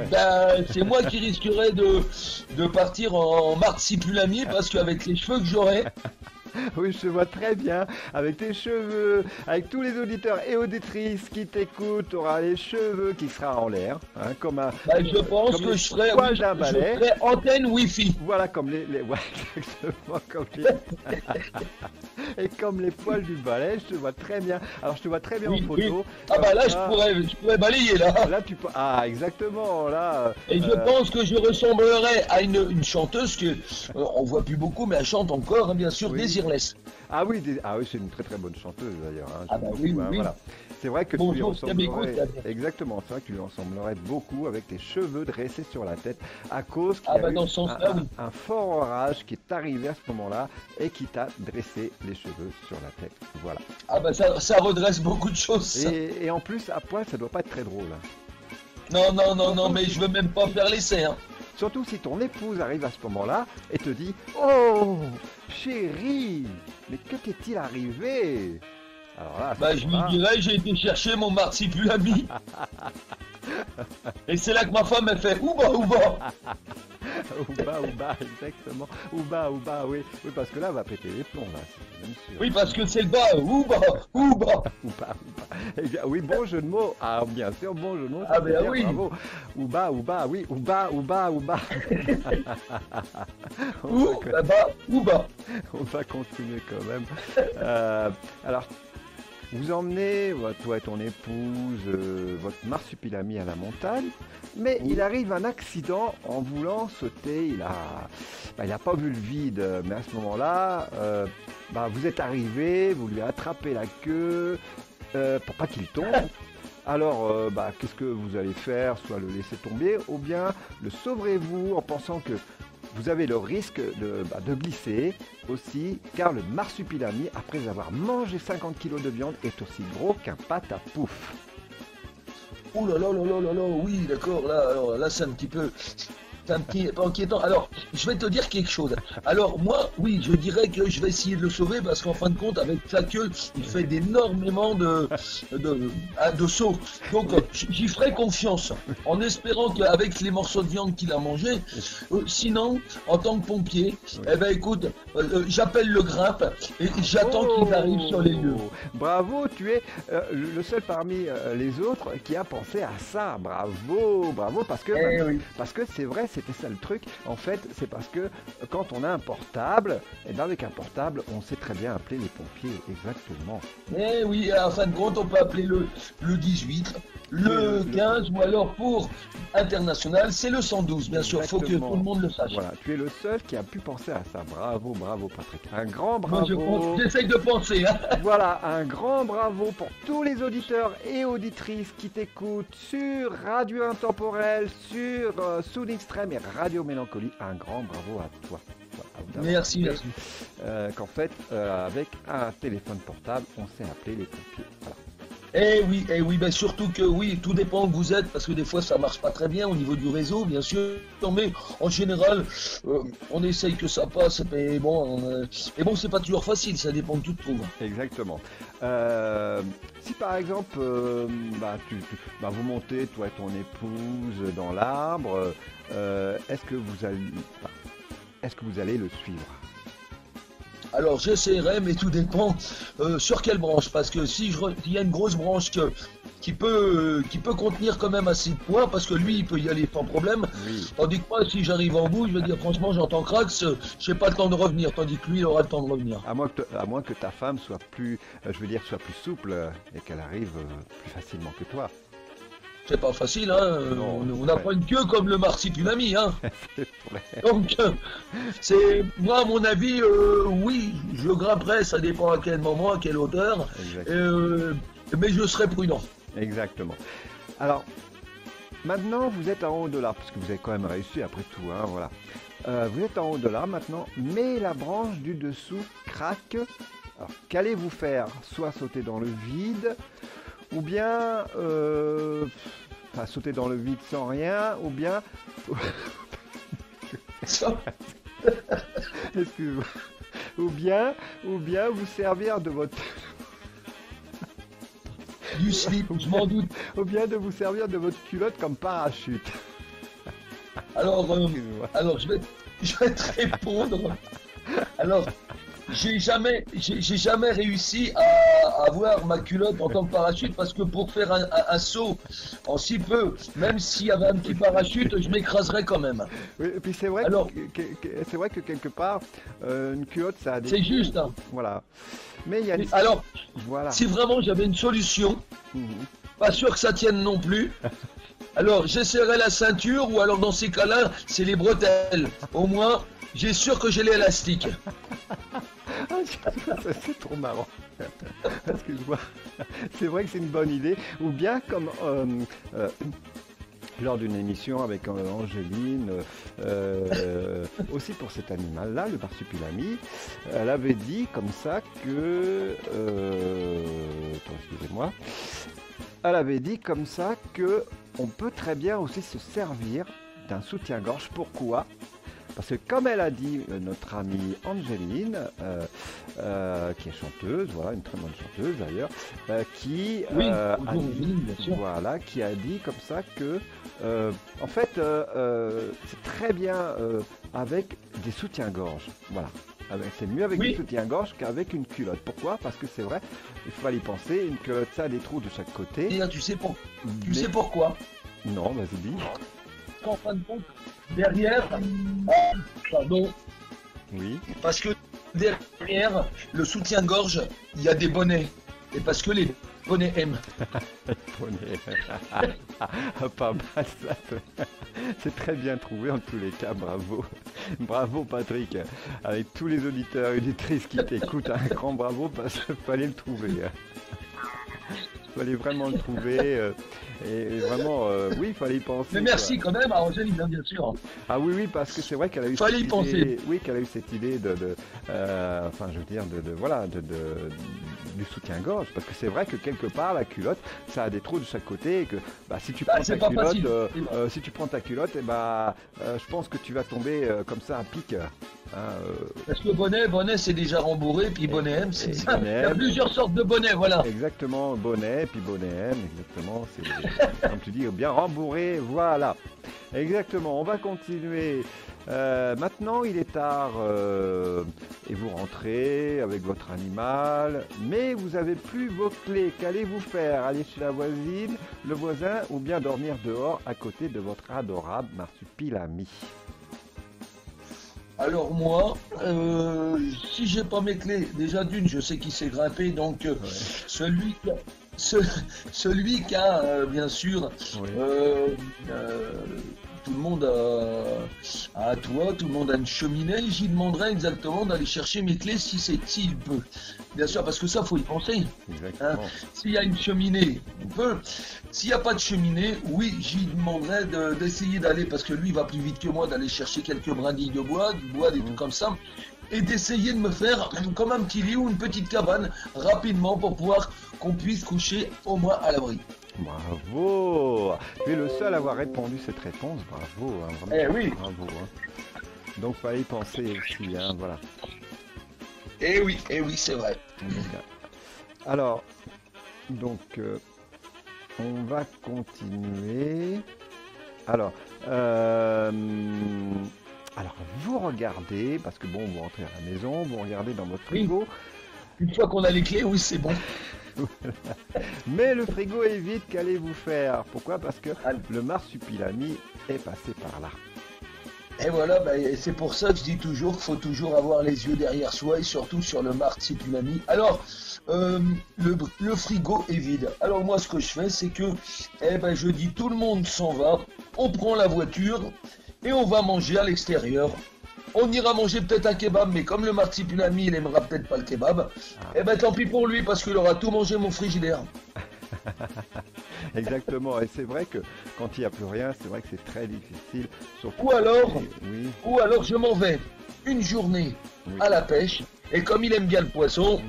Ben, c'est moi qui risquerais de partir en marsupilami parce qu'avec les cheveux que j'aurai. Oui, je te vois très bien, avec tes cheveux, avec tous les auditeurs et auditrices qui t'écoutent, tu auras les cheveux qui sera en l'air, hein, comme un... Ben, je pense que je ferai antenne Wi-Fi. Voilà, comme les ouais, exactement, comme les... Et comme les poils du balai, je te vois très bien. Alors, je te vois très bien en photo. Oui. Ah bah là, je pourrais balayer, là. Là, Ah, exactement, là... Et je pense que je ressemblerais à une chanteuse que on voit plus beaucoup, mais elle chante encore, hein, bien sûr, Désirless. Ah oui, c'est une très très bonne chanteuse d'ailleurs. Hein, ah bah oui, oui. Voilà. C'est vrai que tu lui Bonjour, ressemblerais... Exactement, c'est vrai que tu lui ressemblerais beaucoup avec tes cheveux dressés sur la tête à cause qu'il y a eu dans ce sens-là, un fort orage qui est arrivé à ce moment-là et qui t'a dressé les cheveux sur la tête. Voilà. Ah bah ça redresse beaucoup de choses. Ça. Et en plus, à poil, ça doit pas être très drôle. Non, mais je veux même pas faire l'essai. Hein. Surtout si ton épouse arrive à ce moment-là et te dit « Oh, chérie, mais que t'est-il arrivé ?» Alors là, bah, je lui dirais, j'ai été chercher mon marsupilami. Et c'est là que ma femme, elle fait « Ouba, ouba !» Ouba, exactement. Ouba, oui. Oui, parce que là, elle va péter les plombs, là, c'est même sûr. Oui, parce que c'est le bas. Ouba. Oui, bon jeu de mots. Ah, bien sûr, bon jeu de mots. Ah, ben oui. Bravo. Ouba, oui. Ouba. Ouba. On va continuer quand même. Alors, vous emmenez, toi et ton épouse, votre marsupilami à la montagne, mais il arrive un accident en voulant sauter. Il a pas vu le vide, mais à ce moment-là, vous êtes arrivé, vous lui attrapez la queue pour pas qu'il tombe. Alors, qu'est-ce que vous allez faire? Soit le laisser tomber, ou bien le sauverez-vous en pensant que vous avez le risque de glisser aussi, car le marsupilami, après avoir mangé 50 kg de viande, est aussi gros qu'un pâte à pouf. Oh là là, oui, d'accord, là c'est un petit peu inquiétant. Alors, je vais te dire quelque chose. Alors, moi, oui, je dirais que je vais essayer de le sauver parce qu'en fin de compte, avec sa queue, il fait énormément de sauts. Donc, j'y ferai confiance en espérant qu'avec les morceaux de viande qu'il a mangés, sinon, en tant que pompier, eh ben écoute, j'appelle le grimpe et j'attends qu'il arrive sur les lieux. Bravo, tu es le seul parmi les autres qui a pensé à ça. Bravo, parce que c'est vrai, c'était ça le truc. En fait, c'est parce que quand on a un portable, et bien avec un portable, on sait très bien appeler les pompiers, exactement. Eh oui, en fin de compte, on peut appeler le 18, le 15, ou alors pour international, c'est le 112, bien sûr, il faut que tout le monde le sache. Voilà, tu es le seul qui a pu penser à ça. Bravo Patrick. Un grand bravo. Moi, j'essaye de penser. Hein. Voilà, un grand bravo pour tous les auditeurs et auditrices qui t'écoutent sur Radio Intemporel, sur Sonic Extreme et Radio Mélancolie. Un grand bravo à toi. Voilà, merci. Qu'en fait, avec un téléphone portable, on sait appeler les pompiers. Voilà. Eh oui, ben surtout que oui, tout dépend où vous êtes, parce que des fois ça marche pas très bien au niveau du réseau, bien sûr, mais en général, on essaye que ça passe, et bon, c'est pas toujours facile, ça dépend de qui tu trouves. Exactement. Si par exemple, vous montez, toi et ton épouse, dans l'arbre, est-ce que vous allez le suivre? Alors j'essaierai, mais tout dépend sur quelle branche, parce que s'il y a une grosse branche qui peut contenir quand même assez de poids, parce que lui, il peut y aller sans problème. Oui. Tandis que moi, si j'arrive en bout, je veux dire, franchement, j'entends Crax, j'ai pas le temps de revenir, tandis que lui, il aura le temps de revenir. À moins que ta femme soit plus, je veux dire, soit plus souple et qu'elle arrive plus facilement que toi. C'est pas facile, hein. Non, On n'a ouais. pas une queue comme le marsipulami, hein. C'est vrai. Donc, c'est, moi, à mon avis, oui, je grimperai, ça dépend à quel moment, à quelle hauteur, Exact- mais je serai prudent. Exactement. Alors, maintenant, vous êtes en haut de l'arbre, parce que vous avez quand même réussi après tout, hein, voilà. Vous êtes en haut de l'arbre maintenant, mais la branche du dessous craque. Alors, qu'allez-vous faire? Soit sauter dans le vide, ou bien enfin, sauter dans le vide sans rien, ou bien, Ça, excuse-moi, ou bien vous servir de votre, du slip, je m'en doute. ou bien de vous servir de votre culotte comme parachute. Alors, Excuse-moi. alors je vais te répondre. Alors, j'ai jamais réussi à avoir ma culotte en tant que parachute, parce que pour faire un saut en si peu, même s'il y avait un petit parachute, je m'écraserais quand même. Oui, et puis c'est vrai, Alors- c'est vrai que quelque part, une culotte, ça a des C'est trous. juste, hein. Voilà. Mais il y a des... Alors, Voilà. si vraiment j'avais une solution, Mhm. pas sûr que ça tienne non plus. Alors, j'essaierai la ceinture, ou alors dans ces cas-là, c'est les bretelles. Au moins, j'ai sûr que j'ai l'élastique. Ah, c'est trop marrant. Excuse-moi. C'est vrai que c'est une bonne idée. Ou bien comme lors d'une émission avec Angéline, aussi pour cet animal-là, le marsupilami, elle avait dit comme ça que... attends, excusez-moi. Elle avait dit comme ça que on peut très bien aussi se servir d'un soutien-gorge. Pourquoi? Parce que comme elle a dit, notre amie Angéline, qui est chanteuse, voilà, une très bonne chanteuse d'ailleurs, qui Oui, a bonjour, dit, Angéline, bien sûr. voilà, qui a dit comme ça que, en fait, c'est très bien avec des soutiens-gorge, voilà. C'est mieux avec Oui. des soutiens-gorge qu'avec une culotte. Pourquoi? Parce que c'est vrai, il faut y penser, une culotte, ça a des trous de chaque côté. Et là, tu sais mais- sais pourquoi? Non, vas-y, dis. En fin de compte, derrière, pardon, Oui. parce que derrière le soutien-gorge, il y a des bonnets. Et parce que les bonnets aiment. Poney. Pas mal ça. C'est très bien trouvé en tous les cas, bravo. Bravo Patrick. Avec tous les auditeurs et auditrices qui t'écoutent, un grand bravo parce qu'il fallait le trouver. Il fallait vraiment le trouver. Et vraiment, oui, il fallait y penser. Mais merci quand même à Angéline, hein, bien sûr. Ah oui, oui, parce que c'est vrai qu'elle a eu Fallait cette y penser. idée, oui, qu'elle a eu cette idée enfin, je veux dire, voilà, du soutien-gorge, parce que c'est vrai que quelque part la culotte, ça a des trous de chaque côté, et que bah, si tu Bah, prends c'est ta pas culotte, facile. C'est vrai. si tu prends ta culotte, et bah, je pense que tu vas tomber comme ça à pic. Hein, Parce que bonnet, c'est déjà rembourré, puis bonnet M, c'est et ça. bonnet Il y a M. plusieurs sortes de bonnets, voilà. Exactement, bonnet, puis bonnet M, exactement, c'est comme tu dis, bien rembourré, voilà. Exactement, on va continuer. Maintenant, il est tard et vous rentrez avec votre animal, mais vous avez plus vos clés. Qu'allez-vous faire? Aller chez la voisine, le voisin, ou bien dormir dehors à côté de votre adorable marsupilami? Alors moi, si j'ai pas mes clés, déjà d'une, je sais qui sait grimper, donc Ouais. celui qui a, celui qui a bien sûr, Oui. tout le monde a un toit, tout le monde a une cheminée, j'y demanderai exactement d'aller chercher mes clés s'il peut. Bien sûr, parce que ça, faut y penser. Exactement. S'il y a une cheminée, on peut. S'il n'y a pas de cheminée, oui, j'y demanderai d'essayer d'aller, parce que lui, il va plus vite que moi, d'aller chercher quelques brindilles de bois, du bois, des trucs comme ça, et d'essayer de me faire comme un petit lit ou une petite cabane rapidement pour pouvoir qu'on puisse coucher au moins à l'abri. Bravo! Tu es le seul à avoir répondu cette réponse. Bravo, hein, vraiment. Eh oui. Bravo. Hein. Donc, fallait y penser aussi, hein, voilà. Eh oui, c'est vrai. Alors, donc, on va continuer. Alors, vous regardez, parce que bon, vous rentrez à la maison, vous regardez dans votre frigo. Une fois qu'on a les clés, oui, c'est bon. Mais le frigo est vide, qu'allez-vous faire? Pourquoi? Parce que Ah, le marsupilami est passé par là. et voilà, bah, et c'est pour ça que je dis toujours qu'il faut toujours avoir les yeux derrière soi et surtout sur le marsupilami. Alors, le frigo est vide. Alors moi, ce que je fais, c'est que je dis tout le monde s'en va, on prend la voiture et on va manger à l'extérieur. On ira manger peut-être un kebab, mais comme le marsupilami, il aimera peut-être pas le kebab, tant pis pour lui parce qu'il aura tout mangé mon frigidaire. Exactement, et c'est vrai que quand il n'y a plus rien, c'est vrai que c'est très difficile. Surtout Ou alors, oui, ou alors je m'en vais une journée oui. à la pêche et comme il aime bien le poisson,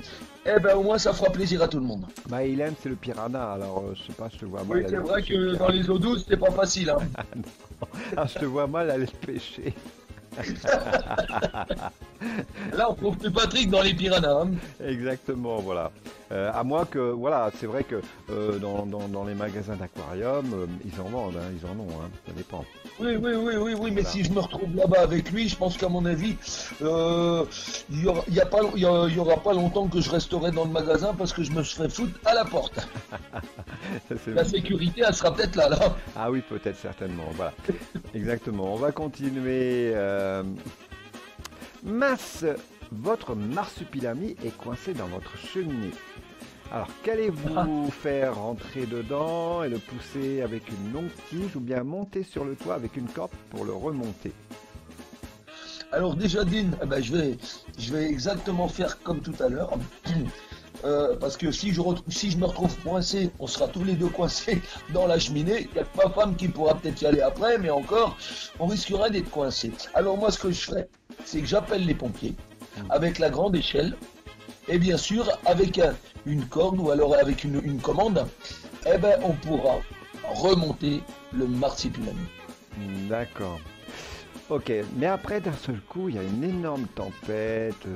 au moins ça fera plaisir à tout le monde. Bah, il aime, c'est le piranha, alors je sais pas, je te vois mal Oui, c'est aller vrai pêcher que le dans les eaux douces, c'est pas facile. Hein. piranha. Je te vois mal aller le pêcher. Là, on trouve plus Patrick dans les piranhas. Hein. Exactement, voilà. À moins que, voilà, c'est vrai que dans les magasins d'aquarium, ils en vendent, hein, ils en ont, hein, ça dépend. Oui, mais Voilà. si je me retrouve là-bas avec lui, je pense qu'à mon avis, il y aura pas longtemps que je resterai dans le magasin parce que je me ferai foutre à la porte. Ça, c'est- La sécurité, elle sera peut-être là. Ah oui, peut-être, certainement, voilà. Exactement, on va continuer. Mince, votre marsupilami est coincé dans votre cheminée. Alors, qu'allez-vous faire? Rentrer dedans et le pousser avec une longue tige ou bien monter sur le toit avec une corde pour le remonter? Alors déjà d'une, je vais exactement faire comme tout à l'heure. Parce que si je me retrouve coincé, on sera tous les deux coincés dans la cheminée. Il n'y a que ma femme qui pourra peut-être y aller après, mais encore, on risquerait d'être coincé. Alors moi, ce que je ferais, c'est que j'appelle les pompiers avec la grande échelle et bien sûr avec une corde ou alors avec une commande. On pourra remonter le marsupilami. D'accord. Ok, mais après, d'un seul coup, il y a une énorme tempête.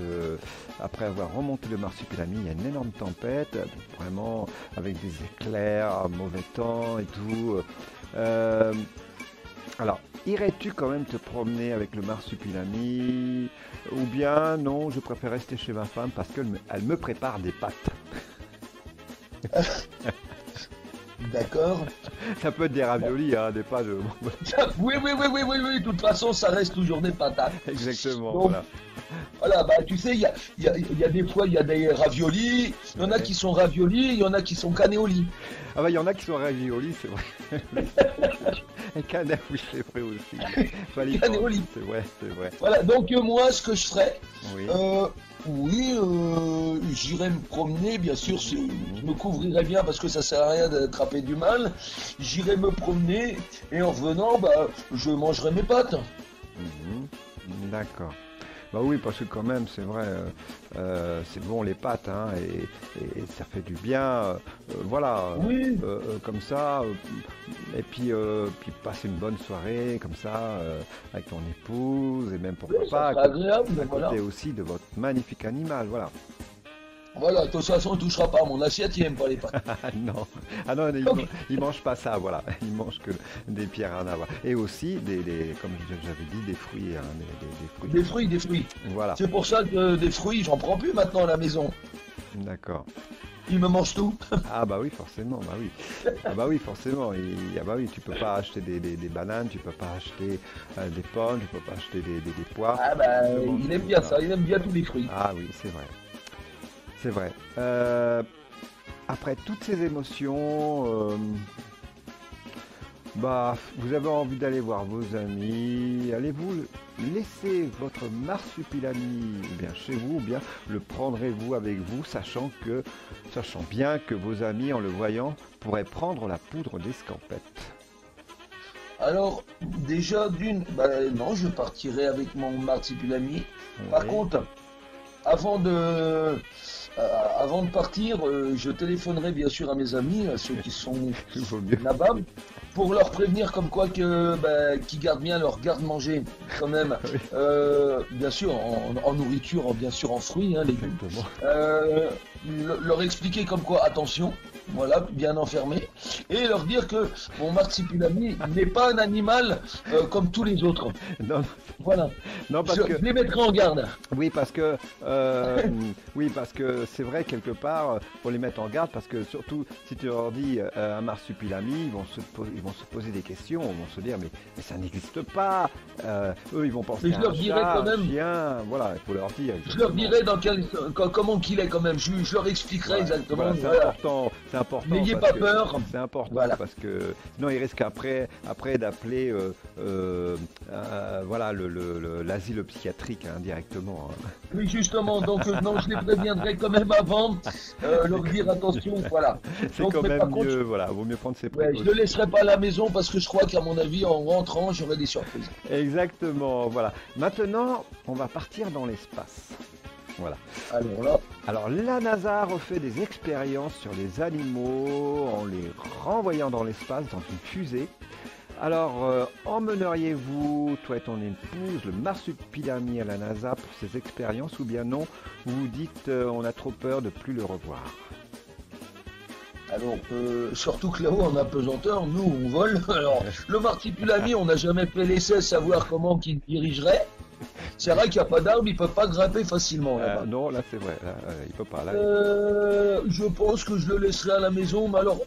Après avoir remonté le marsupilami, il y a une énorme tempête, vraiment avec des éclairs, mauvais temps et tout. Alors, irais-tu quand même te promener avec le marsupilami? Ou bien, non, je préfère rester chez ma femme parce qu'elle me prépare des pâtes. D'accord. Ça peut être des raviolis, hein, des pâtes. Oui. De toute façon, ça reste toujours des patates. Exactement, Donc, voilà. voilà, tu sais, il y a des fois, il y a des raviolis. Il y en a Ouais. qui sont raviolis, il y en a qui sont canéolis. Ah bah il y en a qui sont raviolis, c'est vrai. Et canard, oui, c'est vrai aussi. Fallait y Canéoli. penser, c'est vrai, c'est vrai. Voilà, donc moi, ce que je ferais, Oui. j'irais me promener, bien sûr, je me couvrirais bien parce que ça sert à rien d'attraper du mal. J'irais me promener et en revenant, je mangerai mes pâtes. Mhm. D'accord. Bah oui, parce que quand même, c'est vrai, c'est bon les pâtes, hein, et ça fait du bien, voilà, Oui. comme ça, et puis passer une bonne soirée, comme ça, avec ton épouse, et même pourquoi Oui, ça pas, serait agréable, à voilà. côté aussi de votre magnifique animal, voilà. Voilà, de toute façon, on ne touchera pas à mon assiette, il n'aime pas les pâtes. Ah non, il mange pas ça, voilà. Il mange que des piranhas, voilà. Et aussi comme j'avais dit, des fruits, hein, des fruits. Des fruits. Voilà, C'est pour ça que des fruits, j'en prends plus maintenant à la maison. d'accord. Ils me mangent tout. Ah bah oui, forcément, bah oui. Ah bah oui, forcément. Ah bah oui, tu peux pas acheter des bananes, tu peux pas acheter des pommes, tu peux pas acheter des poires. Ah il aime bien ça, il aime bien tous les fruits. Ah oui, c'est vrai. C'est vrai. Après toutes ces émotions, vous avez envie d'aller voir vos amis. Allez-vous laisser votre marsupilami bien chez vous ou bien le prendrez-vous avec vous, sachant bien que vos amis, en le voyant, pourraient prendre la poudre d'escampette. Alors, déjà, non, je partirai avec mon marsupilami. Par Oui. contre, avant de partir, je téléphonerai bien sûr à mes amis, à ceux qui sont Il vaut mieux. là-bas, pour leur prévenir comme quoi que qu'ils gardent bien leur garde-manger quand même. Oui. Bien sûr en nourriture, bien sûr en fruits, hein, légumes. Exactement. Leur expliquer comme quoi attention, voilà, bien enfermé, et leur dire que mon marsupilami n'est pas un animal comme tous les autres. Non, Voilà. non, parce Je que les mettrai en garde. oui, parce que c'est vrai quelque part, faut les mettre en garde parce que surtout si tu leur dis un marsupilami, ils vont se poser des questions, ils vont se dire mais ça n'existe pas. Eux, ils vont penser Mais je à leur un dirai chat, quand un même. chien, voilà, il faut leur dire. Je leur exactement. dirai comment qu'il est quand même. Je leur expliquerai Ouais, exactement. voilà, Voilà. c'est important. N'ayez parce pas que- peur. C'est important Voilà. parce que sinon ils risquent après d'appeler voilà l'asile psychiatrique hein, directement. Hein. Oui, justement. Donc non, je les préviendrai quand même avant. Leur dire attention. Voilà. C'est Donc, quand mais même par contre, mieux, voilà, vaut mieux prendre ses ouais, je précautions. ne le laisserai pas à la maison parce que je crois qu'à mon avis, en rentrant, j'aurai des surprises. Exactement, voilà. Maintenant, on va partir dans l'espace. Voilà. Alors là, Alors, la NASA refait des expériences sur les animaux en les renvoyant dans l'espace dans une fusée. Alors, emmèneriez-vous, toi et ton épouse, le marsupilami à la NASA pour ces expériences ou bien non, vous vous dites on a trop peur de plus le revoir? alors surtout que là-haut en apesanteur, nous on vole. Alors le marsupilami, on n'a jamais fait l'essai, savoir comment qu'il dirigerait. C'est vrai qu'il n'y a pas d'arbre, il peut pas grimper facilement là-bas. Non, là c'est vrai, là, il peut pas. Là, Je pense que je le laisserai à la maison, mais alors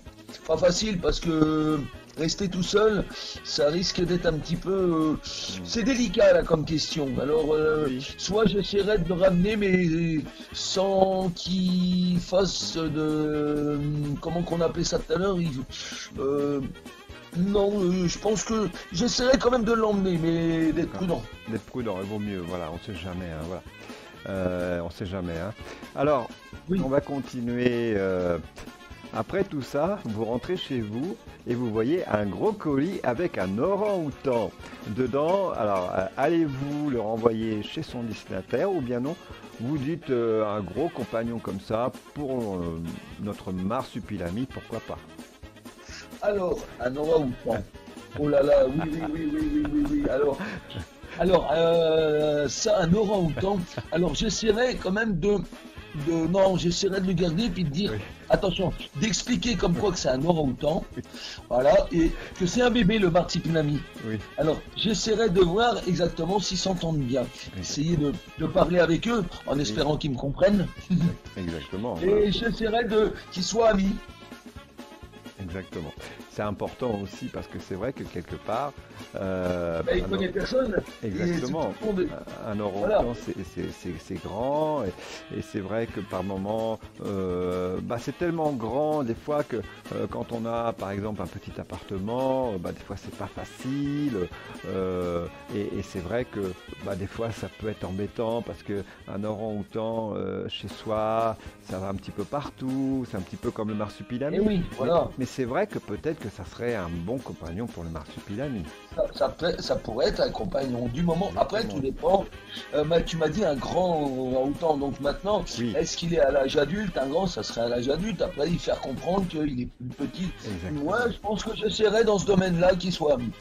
pas facile parce que rester tout seul, ça risque d'être un petit peu. C'est délicat là comme question. Alors oui. soit j'essaierai de le ramener, mais sans qu'il fasse de comment qu'on appelait ça tout à l'heure. Non, je pense que j'essaierai quand même de l'emmener, mais d'être prudent. D'être prudent, il vaut mieux, voilà, on sait jamais, hein, voilà. On sait jamais. Hein. Alors, Oui. on va continuer. Après tout ça, vous rentrez chez vous et vous voyez un gros colis avec un orang-outan dedans. Alors, allez-vous le renvoyer chez son destinataire ou bien non? Vous dites un gros compagnon comme ça pour notre marsupilami, pourquoi pas? Alors, un orang-outan. Oh là là, oui. Alors, ça, un orang-outan. Alors, j'essaierai quand même non, j'essaierai de le garder puis de dire, Oui. attention, d'expliquer comme quoi que c'est un orang-outan. Voilà, et que c'est un bébé, le marsupilami. Oui, Alors, j'essaierai de voir exactement s'ils s'entendent bien. Essayer de parler avec eux en espérant qu'ils me comprennent. exactement. Voilà. Et j'essaierai qu'ils soient amis. Exactement. C'est important aussi parce que c'est vrai que quelque part. Il connaît personne. Exactement. Et tout le monde- Un orang-outan, Voilà. c'est grand et c'est vrai que par moment, c'est tellement grand des fois que quand on a par exemple un petit appartement, des fois c'est pas facile et c'est vrai que des fois ça peut être embêtant parce que un orang-outan chez soi, ça va un petit peu partout, c'est un petit peu comme le marsupilami. Eh oui, voilà. Mais c'est vrai que peut-être que ça serait un bon compagnon pour le marsupilami. Ça pourrait être un compagnon du moment. Après, tout dépend. Tu m'as dit un grand orang-outan. Donc maintenant, Oui. est-ce qu'il est à l'âge adulte? Un grand, ça serait à l'âge adulte. Après, il faire comprendre qu'il est plus petit. Exactement. Moi, je pense que j'essaierai dans ce domaine-là qu'il soit ami.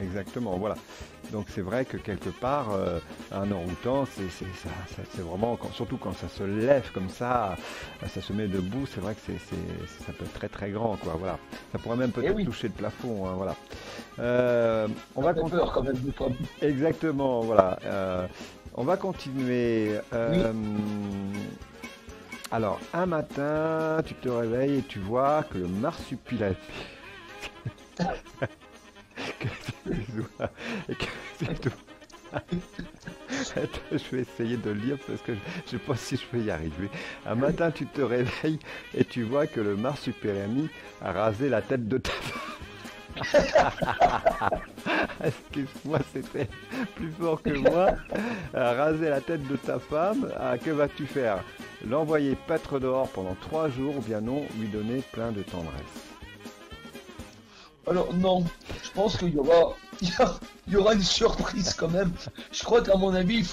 Exactement, voilà. Donc c'est vrai que quelque part, un orang-outan, c'est vraiment, surtout quand ça se lève comme ça se met debout, c'est vrai que ça peut être très très grand, quoi. Voilà. Ça pourrait même peut-être oui. toucher le plafond, hein, voilà. On Ça va fait peur quand même des fois. Exactement, voilà. On va continuer. Alors, un matin, tu te réveilles et tu vois que le marsupilami. Attends, je vais essayer de lire parce que je ne sais pas si je vais y arriver. Un matin, tu te réveilles et tu vois que le marsupilami a rasé la tête de ta femme. Excuse-moi, c'était plus fort que moi. Raser la tête de ta femme, que vas-tu faire? L'envoyer paître dehors pendant 3 jours ou bien non, lui donner plein de tendresse? Alors non, je pense qu'il y aura, il y aura une surprise quand même. Je crois qu'à mon avis, il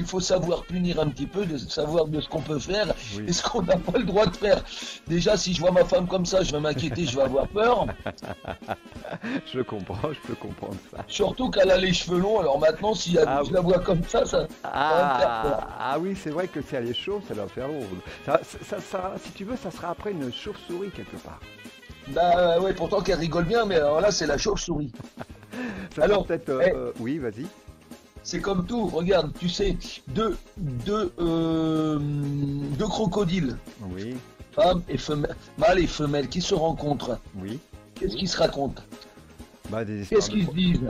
faut savoir punir un petit peu, de savoir de ce qu'on peut faire Oui. et ce qu'on n'a pas le droit de faire. Déjà, si je vois ma femme comme ça, je vais m'inquiéter, je vais avoir peur. Je comprends, je peux comprendre ça. Surtout qu'elle a les cheveux longs, alors maintenant, si Ah, je la vois comme ça va me faire peur. Ah oui, c'est vrai que si elle est chauve, ça doit faire lourd. Si tu veux, ça sera après une chauve-souris quelque part. Bah ouais, pourtant qu'elle rigole bien, mais alors là, c'est la chauve-souris. Ça Alors, peut-être. Oui, vas-y. C'est comme tout, regarde, tu sais, deux crocodiles, Oui, femmes et femelles, mâles et femelles, qui se rencontrent. oui. Qu'est-ce qu'ils se racontent? Bah, des histoires Qu'est-ce qu'ils se disent?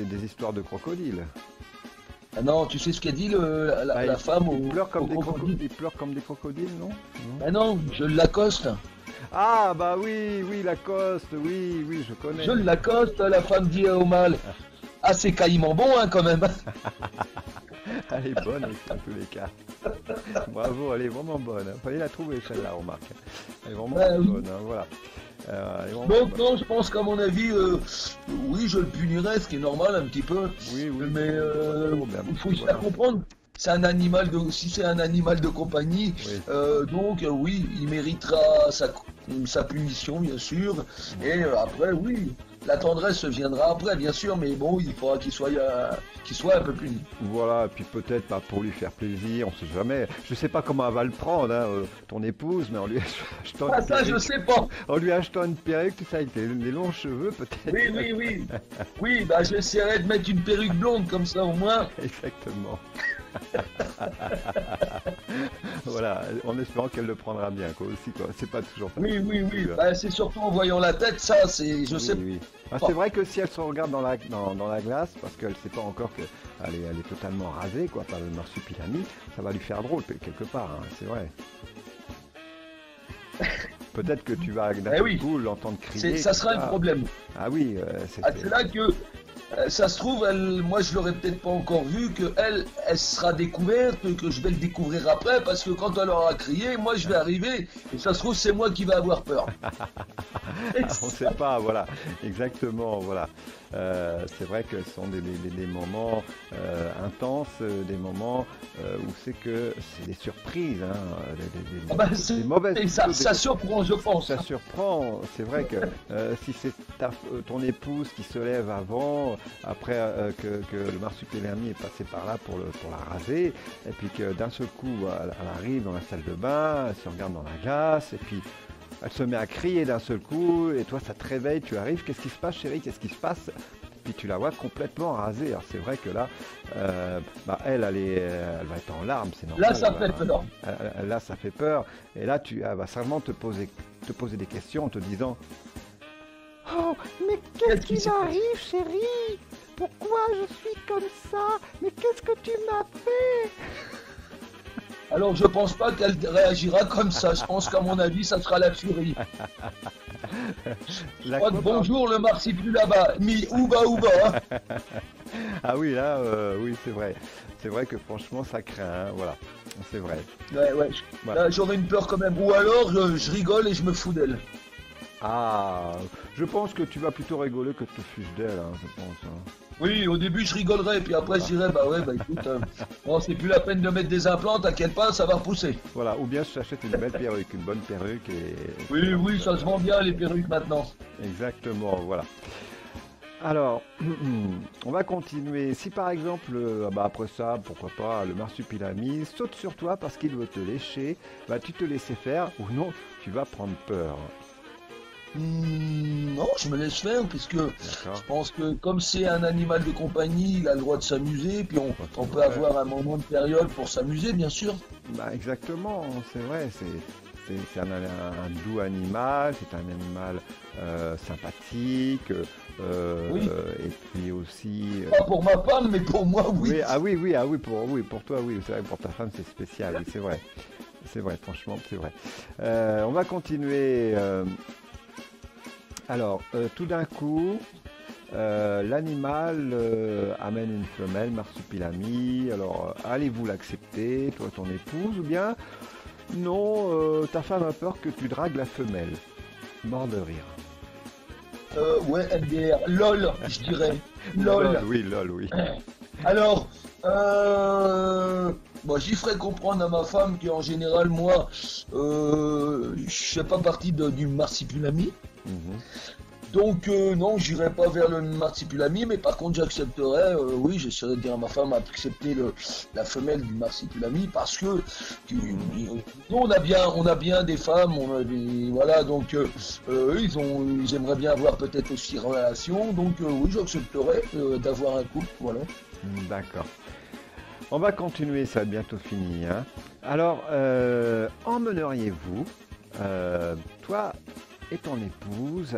des histoires de crocodiles. Ah non, tu sais ce qu'a dit la Bah, femme ils pleurent comme au des crocodile? crocodiles. Ils pleurent comme des crocodiles, non? Non. Ah non, je l'accoste. Ah bah oui, oui, Lacoste, oui, oui, je connais. Je l'accoste, la femme dit au mâle. Ah, c'est caïman bon, hein, quand même. Elle est bonne dans tous les cas. Bravo, elle est vraiment bonne. Fallait la trouver celle-là, remarque. Elle est vraiment Ah, oui. bonne, hein, voilà. Elle est vraiment Donc bonne. non, je pense qu'à mon avis, oui, je le punirais, ce qui est normal un petit peu. Oui, oui. Mais Trop bien. il faut se Voilà. faire comprendre. C'est un animal de, si c'est un animal de compagnie, Oui. donc oui, il méritera sa punition, bien sûr. Et après, oui, la tendresse viendra après, bien sûr, mais bon, il faudra qu'il soit un peu puni. Voilà, et puis peut-être pas pour lui faire plaisir, on sait jamais. Je sais pas comment elle va le prendre, hein, ton épouse, mais en lui achetant Ah, une ça, je perruque, sais pas. en lui achetant une perruque, tout ça, avec les longs cheveux, peut-être. Oui, oui, oui. Oui, bah, j'essaierai de mettre une perruque blonde, comme ça, au moins. Exactement. Voilà, en espérant qu'elle le prendra bien, quoi, aussi, quoi. C'est pas toujours Oui, facile oui, non oui. plus, hein. Bah, c'est surtout en voyant la tête, ça, c'est, je Oui, sais oui. Ah, pas. c'est vrai que si elle se regarde dans la glace, parce qu'elle sait pas encore qu'elle est totalement rasée, quoi, par le marsupilami, ça va lui faire drôle, quelque part, hein, c'est vrai. Peut-être que tu vas d'un Eh seul oui. coup l'entendre crier. Ça sera un ah, problème. Ah oui, Ah, c'est là que ça se trouve, moi je l'aurais peut-être pas encore vu, que elle sera découverte, que je vais le découvrir après, parce que quand elle aura crié, moi je vais arriver, et ça se trouve c'est moi qui vais avoir peur. on sait pas, voilà, exactement, voilà. C'est vrai que ce sont des moments intenses, des moments où c'est que c'est des surprises, hein, Ah bah, des mauvaises. et ça surprend, je pense. Ça surprend, c'est vrai que si c'est ton épouse qui se lève avant, après que le marsupilami est passé par là pour la raser, et puis que d'un seul coup elle arrive dans la salle de bain, elle se regarde dans la glace, et puis elle se met à crier d'un seul coup, et toi ça te réveille, tu arrives, qu'est-ce qui se passe chérie, qu'est-ce qui se passe? Puis tu la vois complètement rasée. Alors c'est vrai que là, elle va être en larmes, c'est normal. Là ça fait peur. Là ça fait peur, et là elle va certainement te poser des questions en te disant: oh, mais qu'est-ce qui m'arrive, chérie? Pourquoi je suis comme ça? Mais qu'est-ce que tu m'as fait? Alors je pense pas qu'elle réagira comme ça, je pense qu'à mon avis ça sera la furie. Bonjour le marsipulami là-bas, mi ouba ouba. Hein. Ah oui, là, oui, c'est vrai. C'est vrai que franchement ça craint, hein, voilà. C'est vrai. Ouais, Voilà. j'aurais une peur quand même. Ou alors je rigole et je me fous d'elle. Ah, je pense que tu vas plutôt rigoler que te fiche d'elle, hein, je pense. Hein. Oui, au début je rigolerais, puis après je dirais bah ouais, bah écoute, bon, c'est plus la peine de mettre des implants, t'inquiète pas, ça va repousser. Voilà, ou bien je t'achète une belle perruque, une bonne perruque et... Oui, oui, ça se vend bien les perruques maintenant. Exactement, voilà. Alors, on va continuer. Si par exemple, après ça, pourquoi pas, le marsupilami saute sur toi parce qu'il veut te lécher, tu te laisses faire ou non, tu vas prendre peur. Non, je me laisse faire, puisque D'accord. je pense que comme c'est un animal de compagnie, il a le droit de s'amuser, puis on peut avoir un moment de période pour s'amuser, bien sûr. Exactement, c'est vrai, c'est un doux animal, c'est un animal sympathique, Oui. et puis aussi... Pas pour ma femme, mais pour moi, oui. Oui, pour toi, oui, c'est vrai, pour ta femme, c'est spécial, oui, c'est vrai. C'est vrai, franchement, c'est vrai. On va continuer. Alors, tout d'un coup, l'animal amène une femelle, marsupilami. Alors, allez-vous l'accepter, toi, ton épouse, ou bien non, ta femme a peur que tu dragues la femelle. Mort de rire. Ouais, MDR, LOL, je dirais. LOL. Oui, lol, oui. Alors, bon, j'y ferai comprendre à ma femme qu'en général, moi, je fais pas partie du marsipulami. Mhm. Donc, non, j'irai pas vers le marsipulami, mais par contre, j'accepterai, oui, j'essaierai de dire à ma femme d'accepter la femelle du marsipulami parce que nous, on a bien des femmes, voilà, donc ils aimeraient bien avoir peut-être aussi relation, donc oui, j'accepterai d'avoir un couple, voilà. D'accord. On va continuer, ça va être bientôt fini, hein. Alors, emmèneriez-vous, toi et ton épouse,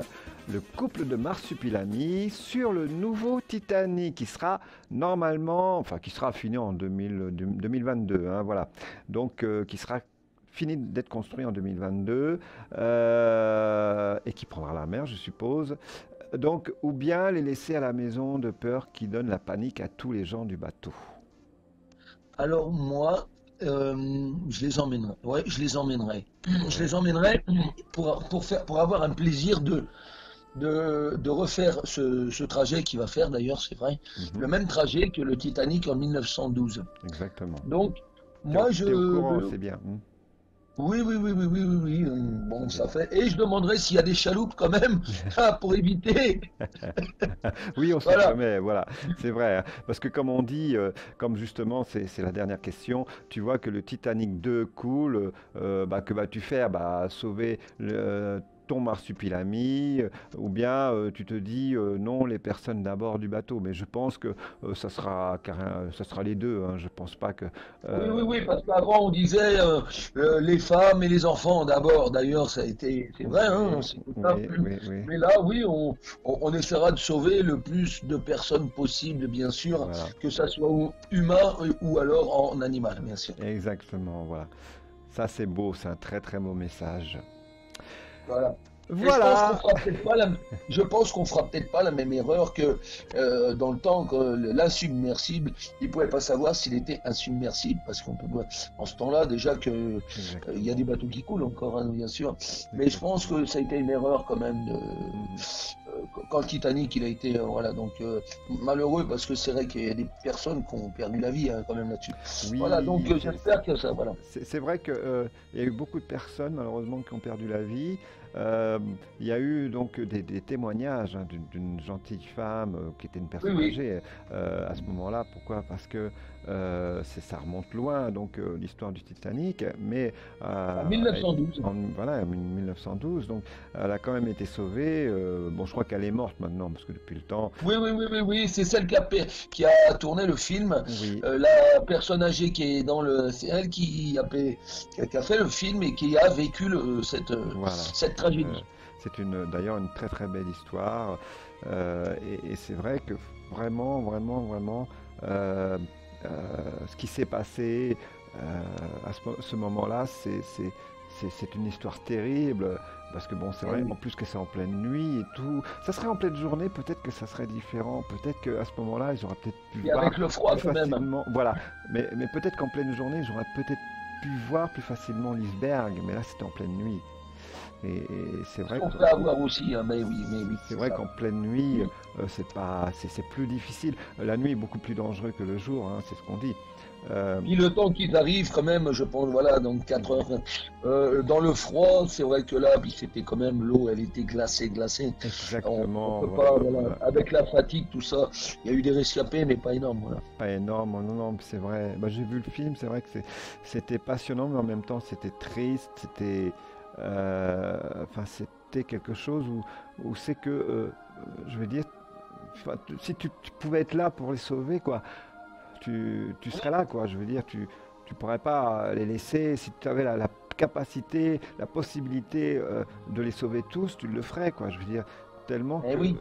le couple de Marsupilami sur le nouveau Titanic qui sera normalement, enfin qui sera fini en 2022, hein, voilà. Donc qui sera fini d'être construit en 2022 et qui prendra la mer, je suppose. Donc, ou bien les laisser à la maison de peur qui donne la panique à tous les gens du bateau. Alors moi, je les emmènerai, ouais, je les emmènerai. Je Ouais. les emmènerai pour avoir un plaisir de refaire ce trajet qu'il va faire d'ailleurs, c'est vrai, le Mhm. même trajet que le Titanic en 1912. Exactement. Donc, moi, T'es au courant, c'est bien. oui, oui, oui, oui, oui, oui, oui, bon, C'est bien. ça fait. Et je demanderai s'il y a des chaloupes quand même, hein, pour éviter. Oui, on sait Voilà. jamais, voilà, c'est vrai, hein. Parce que comme on dit, comme justement c'est la dernière question, tu vois que le Titanic 2 coule, bah, que vas-tu faire? Bah, sauver ton marsupilami, ou bien tu te dis non, les personnes d'abord du bateau. Mais je pense que ça sera les deux, hein. Je pense pas que. Oui, oui, euh, oui, parce qu'avant on disait les femmes et les enfants d'abord. D'ailleurs, ça a été, c'est vrai, hein, oui, c'est tout ça. oui, oui, oui, Mais là, oui, on essaiera de sauver le plus de personnes possible, bien sûr, voilà, que ça soit humain ou alors en animal, bien sûr. exactement, voilà. Ça c'est beau, c'est un très très beau message. Voilà. Et je pense qu'on Voilà. fera peut-être pas la, je pense qu'on fera peut-être pas la même erreur que dans le temps que l'insubmersible, il pouvait pas savoir s'il était insubmersible parce qu'on peut en ce temps-là déjà que il y a Exactement. des bateaux qui coulent encore, hein, bien sûr. Mais je pense Exactement. que ça a été une erreur quand même Mhm. quand le Titanic il a été voilà donc malheureux parce que c'est vrai qu'il y a des personnes qui ont perdu la vie hein, quand même là-dessus. Voilà donc Oui, j'espère que ça voilà. c'est vrai qu'il y a eu beaucoup de personnes malheureusement qui ont perdu la vie. Euh, il y a eu donc des témoignages, hein, d'une gentille femme qui était une Oui personne oui. âgée à ce moment-là. Pourquoi? Parce que ça remonte loin, donc l'histoire du Titanic, mais En euh, 1912. voilà, en 1912, donc elle a quand même été sauvée. Bon, je crois qu'elle est morte maintenant, parce que depuis le temps, Oui, oui, oui, oui, oui, c'est celle qui a tourné le film. oui, La personne âgée qui est dans le, c'est elle qui a fait le film et qui a vécu voilà, cette tragédie. c'est d'ailleurs une très très belle histoire. Et c'est vrai que vraiment, vraiment, vraiment, euh, euh, ce qui s'est passé ce moment-là, c'est une histoire terrible. Parce que bon, c'est Eh vrai, en oui. plus que c'est en pleine nuit et tout. Ça serait en pleine journée, peut-être que ça serait différent. Peut-être qu'à ce moment-là, ils auraient peut-être pu Et voir avec le froid plus quand même. facilement. Voilà. Mais peut-être qu'en pleine journée, j'aurais peut-être pu voir plus facilement l'iceberg. Mais là, c'était en pleine nuit. Et c'est Ce vrai qu'on que peut avoir aussi, hein, mais oui, c'est c'est vrai ça. qu'en pleine nuit, c'est plus difficile. La nuit est beaucoup plus dangereux que le jour, hein, c'est ce qu'on dit. Euh, Puis le temps qu'ils arrivent quand même, je pense, voilà, donc 4 heures dans le froid, c'est vrai que là, puis c'était quand même l'eau, elle était glacée, glacée. On exactement, peut pas, voilà, voilà. avec la fatigue, tout ça, il y a eu des rescapés, mais pas énormes, voilà. Pas énorme, non, non, c'est vrai. Bah, j'ai vu le film, c'est vrai que c'était passionnant, mais en même temps, c'était triste, enfin, c'était quelque chose où c'est que, je veux dire, enfin, si tu pouvais être là pour les sauver, quoi, tu serais là, quoi. Je veux dire, tu pourrais pas les laisser. Si tu avais la capacité, la possibilité de les sauver tous, tu le ferais, quoi. Je veux dire, tellement Eh que oui.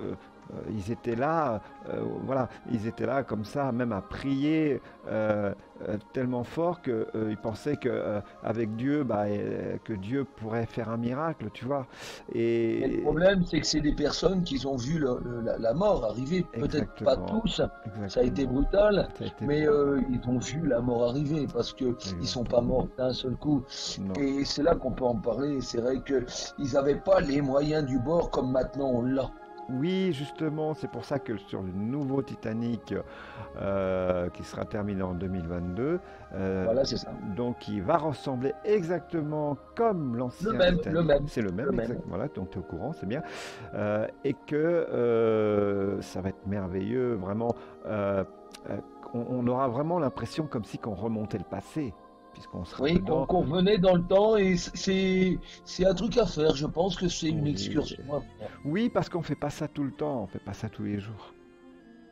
ils étaient là, voilà, ils étaient là comme ça, même à prier tellement fort que ils pensaient que avec Dieu, bah, que Dieu pourrait faire un miracle, tu vois. Mais le Et problème, c'est que c'est des personnes qui ont vu la mort arriver. Peut-être pas exactement, tous, ça a été exactement. brutal, Ça a été mais brutal. ils ont vu la mort arriver parce que ils sont pas Exactement. morts d'un seul coup. Non. Et c'est là qu'on peut en parler. C'est vrai que ils n'avaient pas les moyens du bord comme maintenant on l'a. Oui, justement, c'est pour ça que sur le nouveau Titanic qui sera terminé en 2022, euh, Voilà, c'est ça. donc il va ressembler exactement comme Le l'ancien même, le Titanic. même, C'est le le même, même. exactement. Voilà, donc tu es au courant, c'est bien. Et que ça va être merveilleux, vraiment. euh, euh, on aura vraiment l'impression comme si qu'on remontait le passé, puisqu'on sera Oui, dedans. qu'on revenait dans le temps et c'est un truc à faire. Je pense que c'est une Oui, excursion à faire. oui, parce qu'on fait pas ça tout le temps, on fait pas ça tous les jours.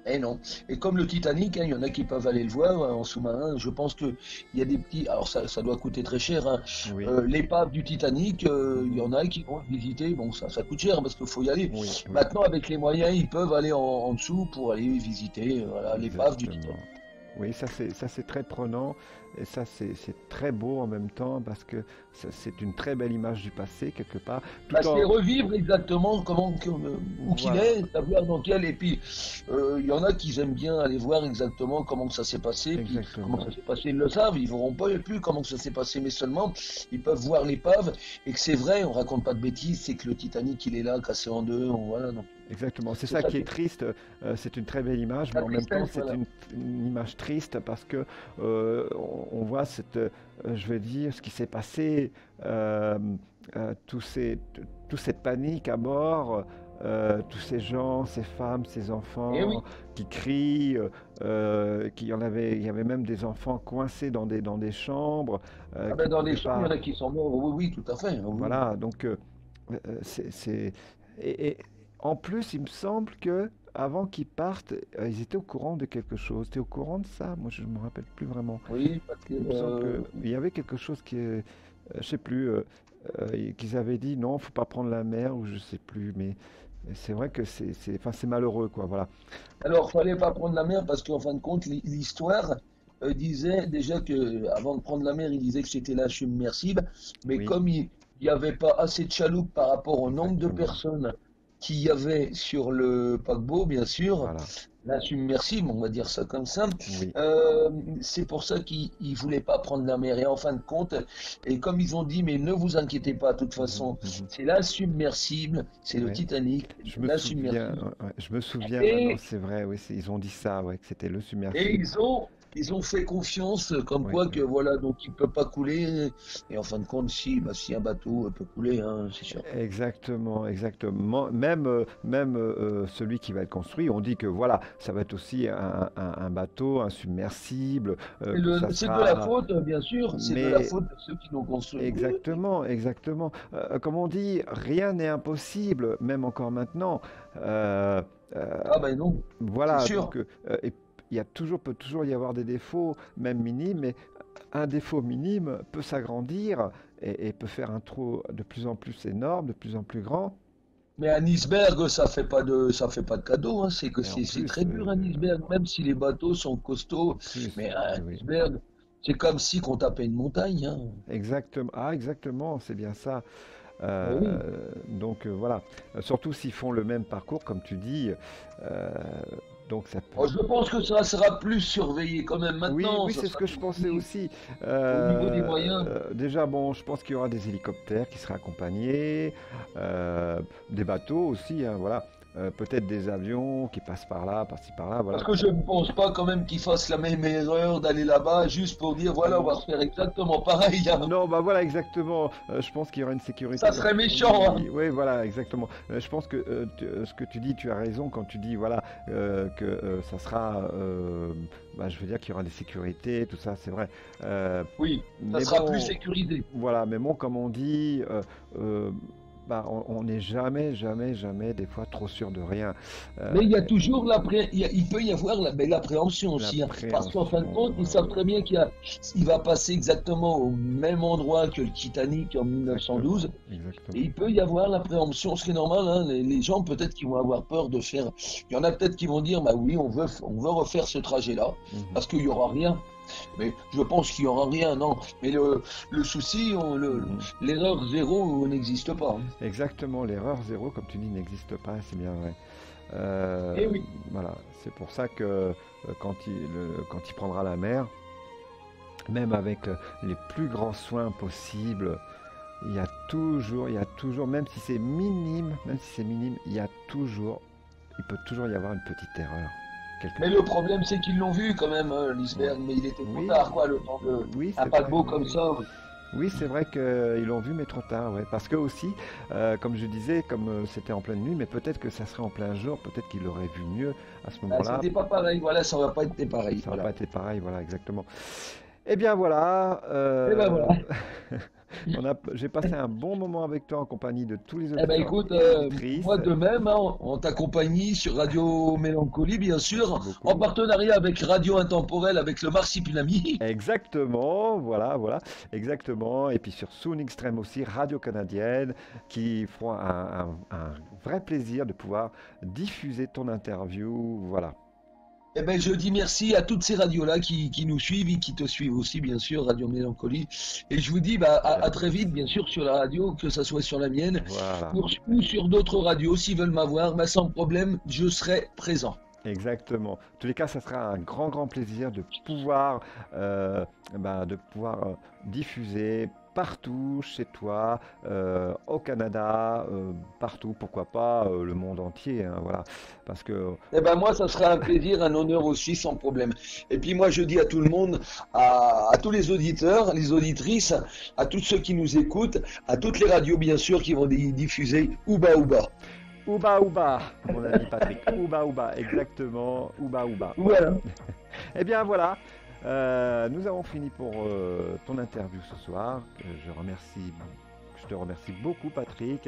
Eh non. Et comme le Titanic, hein, il y en a qui peuvent aller le voir en sous-marin. Je pense que il y a des petits. Alors ça doit coûter très cher, hein. Oui, L'épave du Titanic, il y mhm, en a qui vont le visiter. Bon, ça coûte cher parce qu'il faut y aller. oui, oui. Maintenant, avec les moyens, ils peuvent aller en dessous pour aller visiter voilà, l'épave du Titanic. Exactement. Oui, ça c'est très prenant et ça c'est très beau en même temps parce que c'est une très belle image du passé quelque part, Bah, tout c'est en revivre exactement où qu'il voilà, est, savoir dans quel. Et puis, il y en a qui aiment bien aller voir exactement comment que ça s'est passé. Puis, comment exactement, ça s'est passé, ils le savent. Ils ne verront pas plus comment que ça s'est passé, mais seulement, ils peuvent voir l'épave. Et que c'est vrai, on raconte pas de bêtises. C'est que le Titanic, il est là, cassé en deux. Voilà, donc, exactement. C'est c'est ça ça qui qui est est triste. C'est une très belle image, mais la en même temps tristesse. c'est Voilà. une image triste parce que on voit je vais dire, ce qui s'est passé, euh, toute cette panique à bord. Tous ces gens, ces femmes, ces Et enfants oui, qui crient, il y avait même des enfants coincés dans des chambres ah qui ben, ne dans les pouvaient chambres, il y en pas. a qui sont morts. Oui, oui, tout à fait. Oui, Voilà, donc c'est et en plus, il me semble que avant qu'ils partent, ils étaient au courant de quelque chose. Tu es au courant de ça? Moi, je ne me rappelle plus vraiment. oui, parce que Il me semble qu'il y avait quelque chose je sais plus, qu'ils avaient dit non, faut pas prendre la mer ou je sais plus, mais c'est vrai que enfin, c'est malheureux, quoi. Voilà. alors, fallait pas prendre la mer parce qu'en fin de compte, l'histoire disait déjà que avant de prendre la mer, il disait que c'était la submersible, mais Oui, comme il n'y avait pas assez de chaloupes par rapport au nombre de exactement. personnes qu'il y avait sur le paquebot, bien sûr, Voilà. la submersible, on va dire ça comme ça, Oui. euh, c'est pour ça qu'ils ne voulaient pas prendre la mer. Et en fin de compte, et comme ils ont dit, mais ne vous inquiétez pas, de toute Mhm, façon, mhm. c'est la submersible, c'est le Ouais. Titanic, Je me la souviens, submersible. ouais, je me souviens maintenant, Et c'est vrai, oui, ils ont dit ça, ouais, que c'était le Et submersible. ils ont fait confiance, comme Oui, quoi que oui. voilà, donc il peut pas couler. Et en fin de compte, si, bah, si un bateau peut couler, hein, c'est sûr. Exactement, exactement. Même celui qui va être construit, on dit que voilà, ça va être aussi un bateau, un submersible, que ça C'est de la sera. faute, bien sûr, c'est de la Mais faute de ceux qui l'ont construit. Oui, oui. exactement, exactement. Comme on dit, rien n'est impossible, même encore maintenant. Euh, euh, Ah ben non, c'est voilà, sûr. donc et peut toujours y avoir des défauts, même minimes, mais un défaut minime peut s'agrandir et peut faire un trou de plus en plus énorme, de plus en plus grand. Mais un iceberg, ça fait pas de cadeau, hein. C'est que Et en c'est plus, très dur un iceberg, même si les bateaux sont costauds. en plus, Mais un oui, oui. iceberg, c'est comme si qu'on tapait une montagne, hein. Exactement. Ah, exactement, c'est bien ça. Eh oui. Donc voilà. Surtout s'ils font le même parcours, comme tu dis. euh, donc ça peut. Oh, je pense que ça sera plus surveillé quand même Oui, maintenant, oui, ça c'est ce sera que je pensais plus aussi. au niveau des moyens. Déjà, bon, je pense qu'il y aura des hélicoptères qui seraient accompagnés, des bateaux aussi, hein, voilà. Peut-être des avions qui passent par là, par-ci, par-là, Parce voilà. que je ne pense pas quand même qu'ils fassent la même erreur d'aller là-bas juste pour dire voilà, on va refaire exactement pareil, hein. Non, bah voilà, exactement. Je pense qu'il y aura une Ça sécurité. serait méchant, hein. Oui, oui, voilà, exactement. Je pense que ce que tu dis, tu as raison quand tu dis, voilà, que ça sera, bah, je veux dire qu'il y aura des sécurités, tout ça, c'est vrai. Oui, ça Mais sera plus bon, sécurisé. voilà, mais bon, comme on dit, euh, bah, on n'est jamais, jamais, jamais, des fois, trop sûr de rien. Mais Euh, il y a toujours il peut y avoir l'appréhension aussi, hein. Parce qu'en fin de L'appréhension, compte, ils savent très bien il va passer exactement au même endroit que le Titanic en exactement, 1912. Et exactement. il peut y avoir l'appréhension, ce qui est normal, hein. Les gens peut-être qui vont avoir peur de faire. Il y en a peut-être qui vont dire, bah oui, on veut refaire ce trajet-là, Mhm, parce qu'il n'y aura rien. Mais je pense qu'il n'y aura rien, non. Mais le souci, mhm. l'erreur zéro n'existe pas, hein. Exactement, l'erreur zéro, comme tu dis, n'existe pas, c'est bien vrai. Euh, Eh oui. voilà, c'est pour ça que quand il prendra la mer, même avec les plus grands soins possibles, il y a toujours, même si c'est minime, il peut toujours y avoir une petite erreur. Mais le problème, c'est qu'ils l'ont vu quand même, l'iceberg, mais il était trop tard, quoi, le temps de un paquebot comme ça. Oui, c'est vrai qu'ils l'ont vu, mais trop tard, ouais. Parce que aussi, comme je disais, comme c'était en pleine nuit, mais peut-être que ça serait en plein jour, peut-être qu'il l'aurait vu mieux à ce moment-là. C'était pas pareil, voilà, ça n'aurait pas été pareil. Ça n'aurait pas été pareil, voilà, exactement. Eh bien voilà. Eh ben voilà. J'ai passé un bon moment avec toi en compagnie de tous les Eh ben auditeurs écoute, et auditrices. moi de même, hein, on t'accompagne sur Radio Mélancolie, bien sûr, Beaucoup. en partenariat avec Radio Intemporel, avec le Marsipulami. Exactement, voilà, exactement. Et puis sur Soon Extreme aussi, radio canadienne, qui feront un vrai plaisir de pouvoir diffuser ton interview, voilà. Eh ben, je dis merci à toutes ces radios-là qui nous suivent et qui te suivent aussi, bien sûr, Radio Mélancolie. Et je vous dis à très vite, bien sûr, sur la radio, que ça soit sur la mienne Voilà. ou sur d'autres radios. S'ils veulent m'avoir, sans problème, je serai présent. Exactement. En tous les cas, ça sera un grand plaisir de pouvoir, diffuser partout chez toi, au Canada, partout, pourquoi pas le monde entier, hein, voilà. Parce que Eh ben moi, ça sera un plaisir, un honneur aussi, sans problème. Et puis moi, je dis à tout le monde, à tous les auditeurs, les auditrices, à tous ceux qui nous écoutent, à toutes les radios, bien sûr, qui vont diffuser Ouba Ouba. Ouba, mon ami Patrick. Ouba, exactement. Ouba. Voilà. Eh bien voilà, nous avons fini pour ton interview ce soir. Je te remercie beaucoup, Patrick,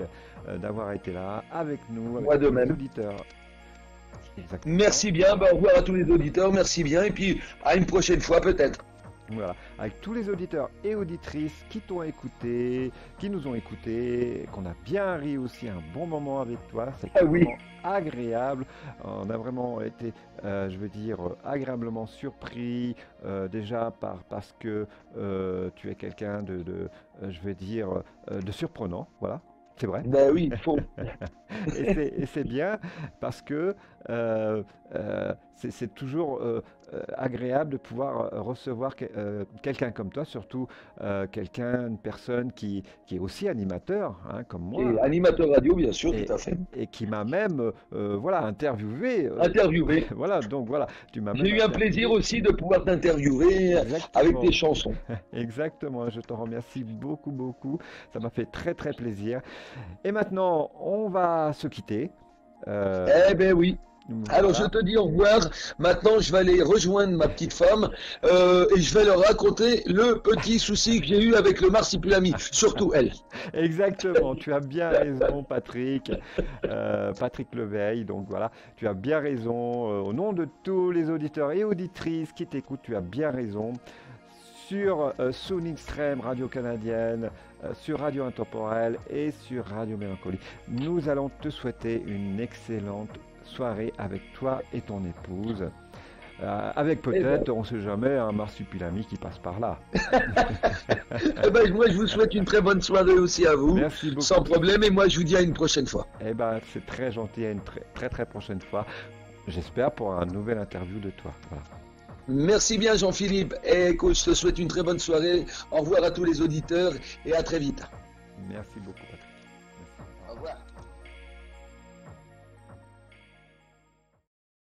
d'avoir été là avec nous, avec Moi de tous même. les auditeurs. Exactement. Merci bien, au revoir à tous les auditeurs, merci bien, et puis à une prochaine fois peut-être. Voilà, avec tous les auditeurs et auditrices qui t'ont écouté, qui nous ont écoutés, qu'on a bien ri aussi un bon moment avec toi. C'était vraiment agréable. On a vraiment été, agréablement surpris déjà parce que tu es quelqu'un de surprenant. Voilà. C'est vrai. Ben oui, il faut. Et c'est bien parce que c'est toujours agréable de pouvoir recevoir quelqu'un comme toi, surtout une personne qui est aussi animateur, hein, comme moi. Et animateur radio, bien sûr, tout à fait. Et qui m'a même interviewé. Interviewé. Voilà, donc voilà. J'ai eu un plaisir aussi de pouvoir t'interviewer avec tes chansons. Exactement, je te remercie beaucoup. Ça m'a fait très plaisir. Et maintenant, on va se quitter. Eh ben oui. Voilà. Alors je te dis au revoir. Maintenant, je vais aller rejoindre ma petite femme et je vais leur raconter le petit souci que j'ai eu avec le Marsipulami, surtout elle. Exactement, tu as bien raison, Patrick. Patrick Leveille, donc voilà, tu as bien raison. Au nom de tous les auditeurs et auditrices qui t'écoutent, tu as bien raison. Sur Soon Extreme, radio canadienne, sur Radio Intemporel et sur Radio Mélancolie. Nous allons te souhaiter une excellente soirée avec toi et ton épouse. Avec peut-être, on ne sait jamais, un Marsupilami qui passe par là. Moi, je vous souhaite une très bonne soirée aussi à vous. Merci beaucoup. Sans problème, et moi, je vous dis à une prochaine fois. C'est très gentil, à une très prochaine fois. J'espère pour un nouvel interview de toi. Voilà. Merci bien Jean-Philippe. Et écoute, je te souhaite une très bonne soirée. Au revoir à tous les auditeurs et à très vite. Merci beaucoup, Patrick.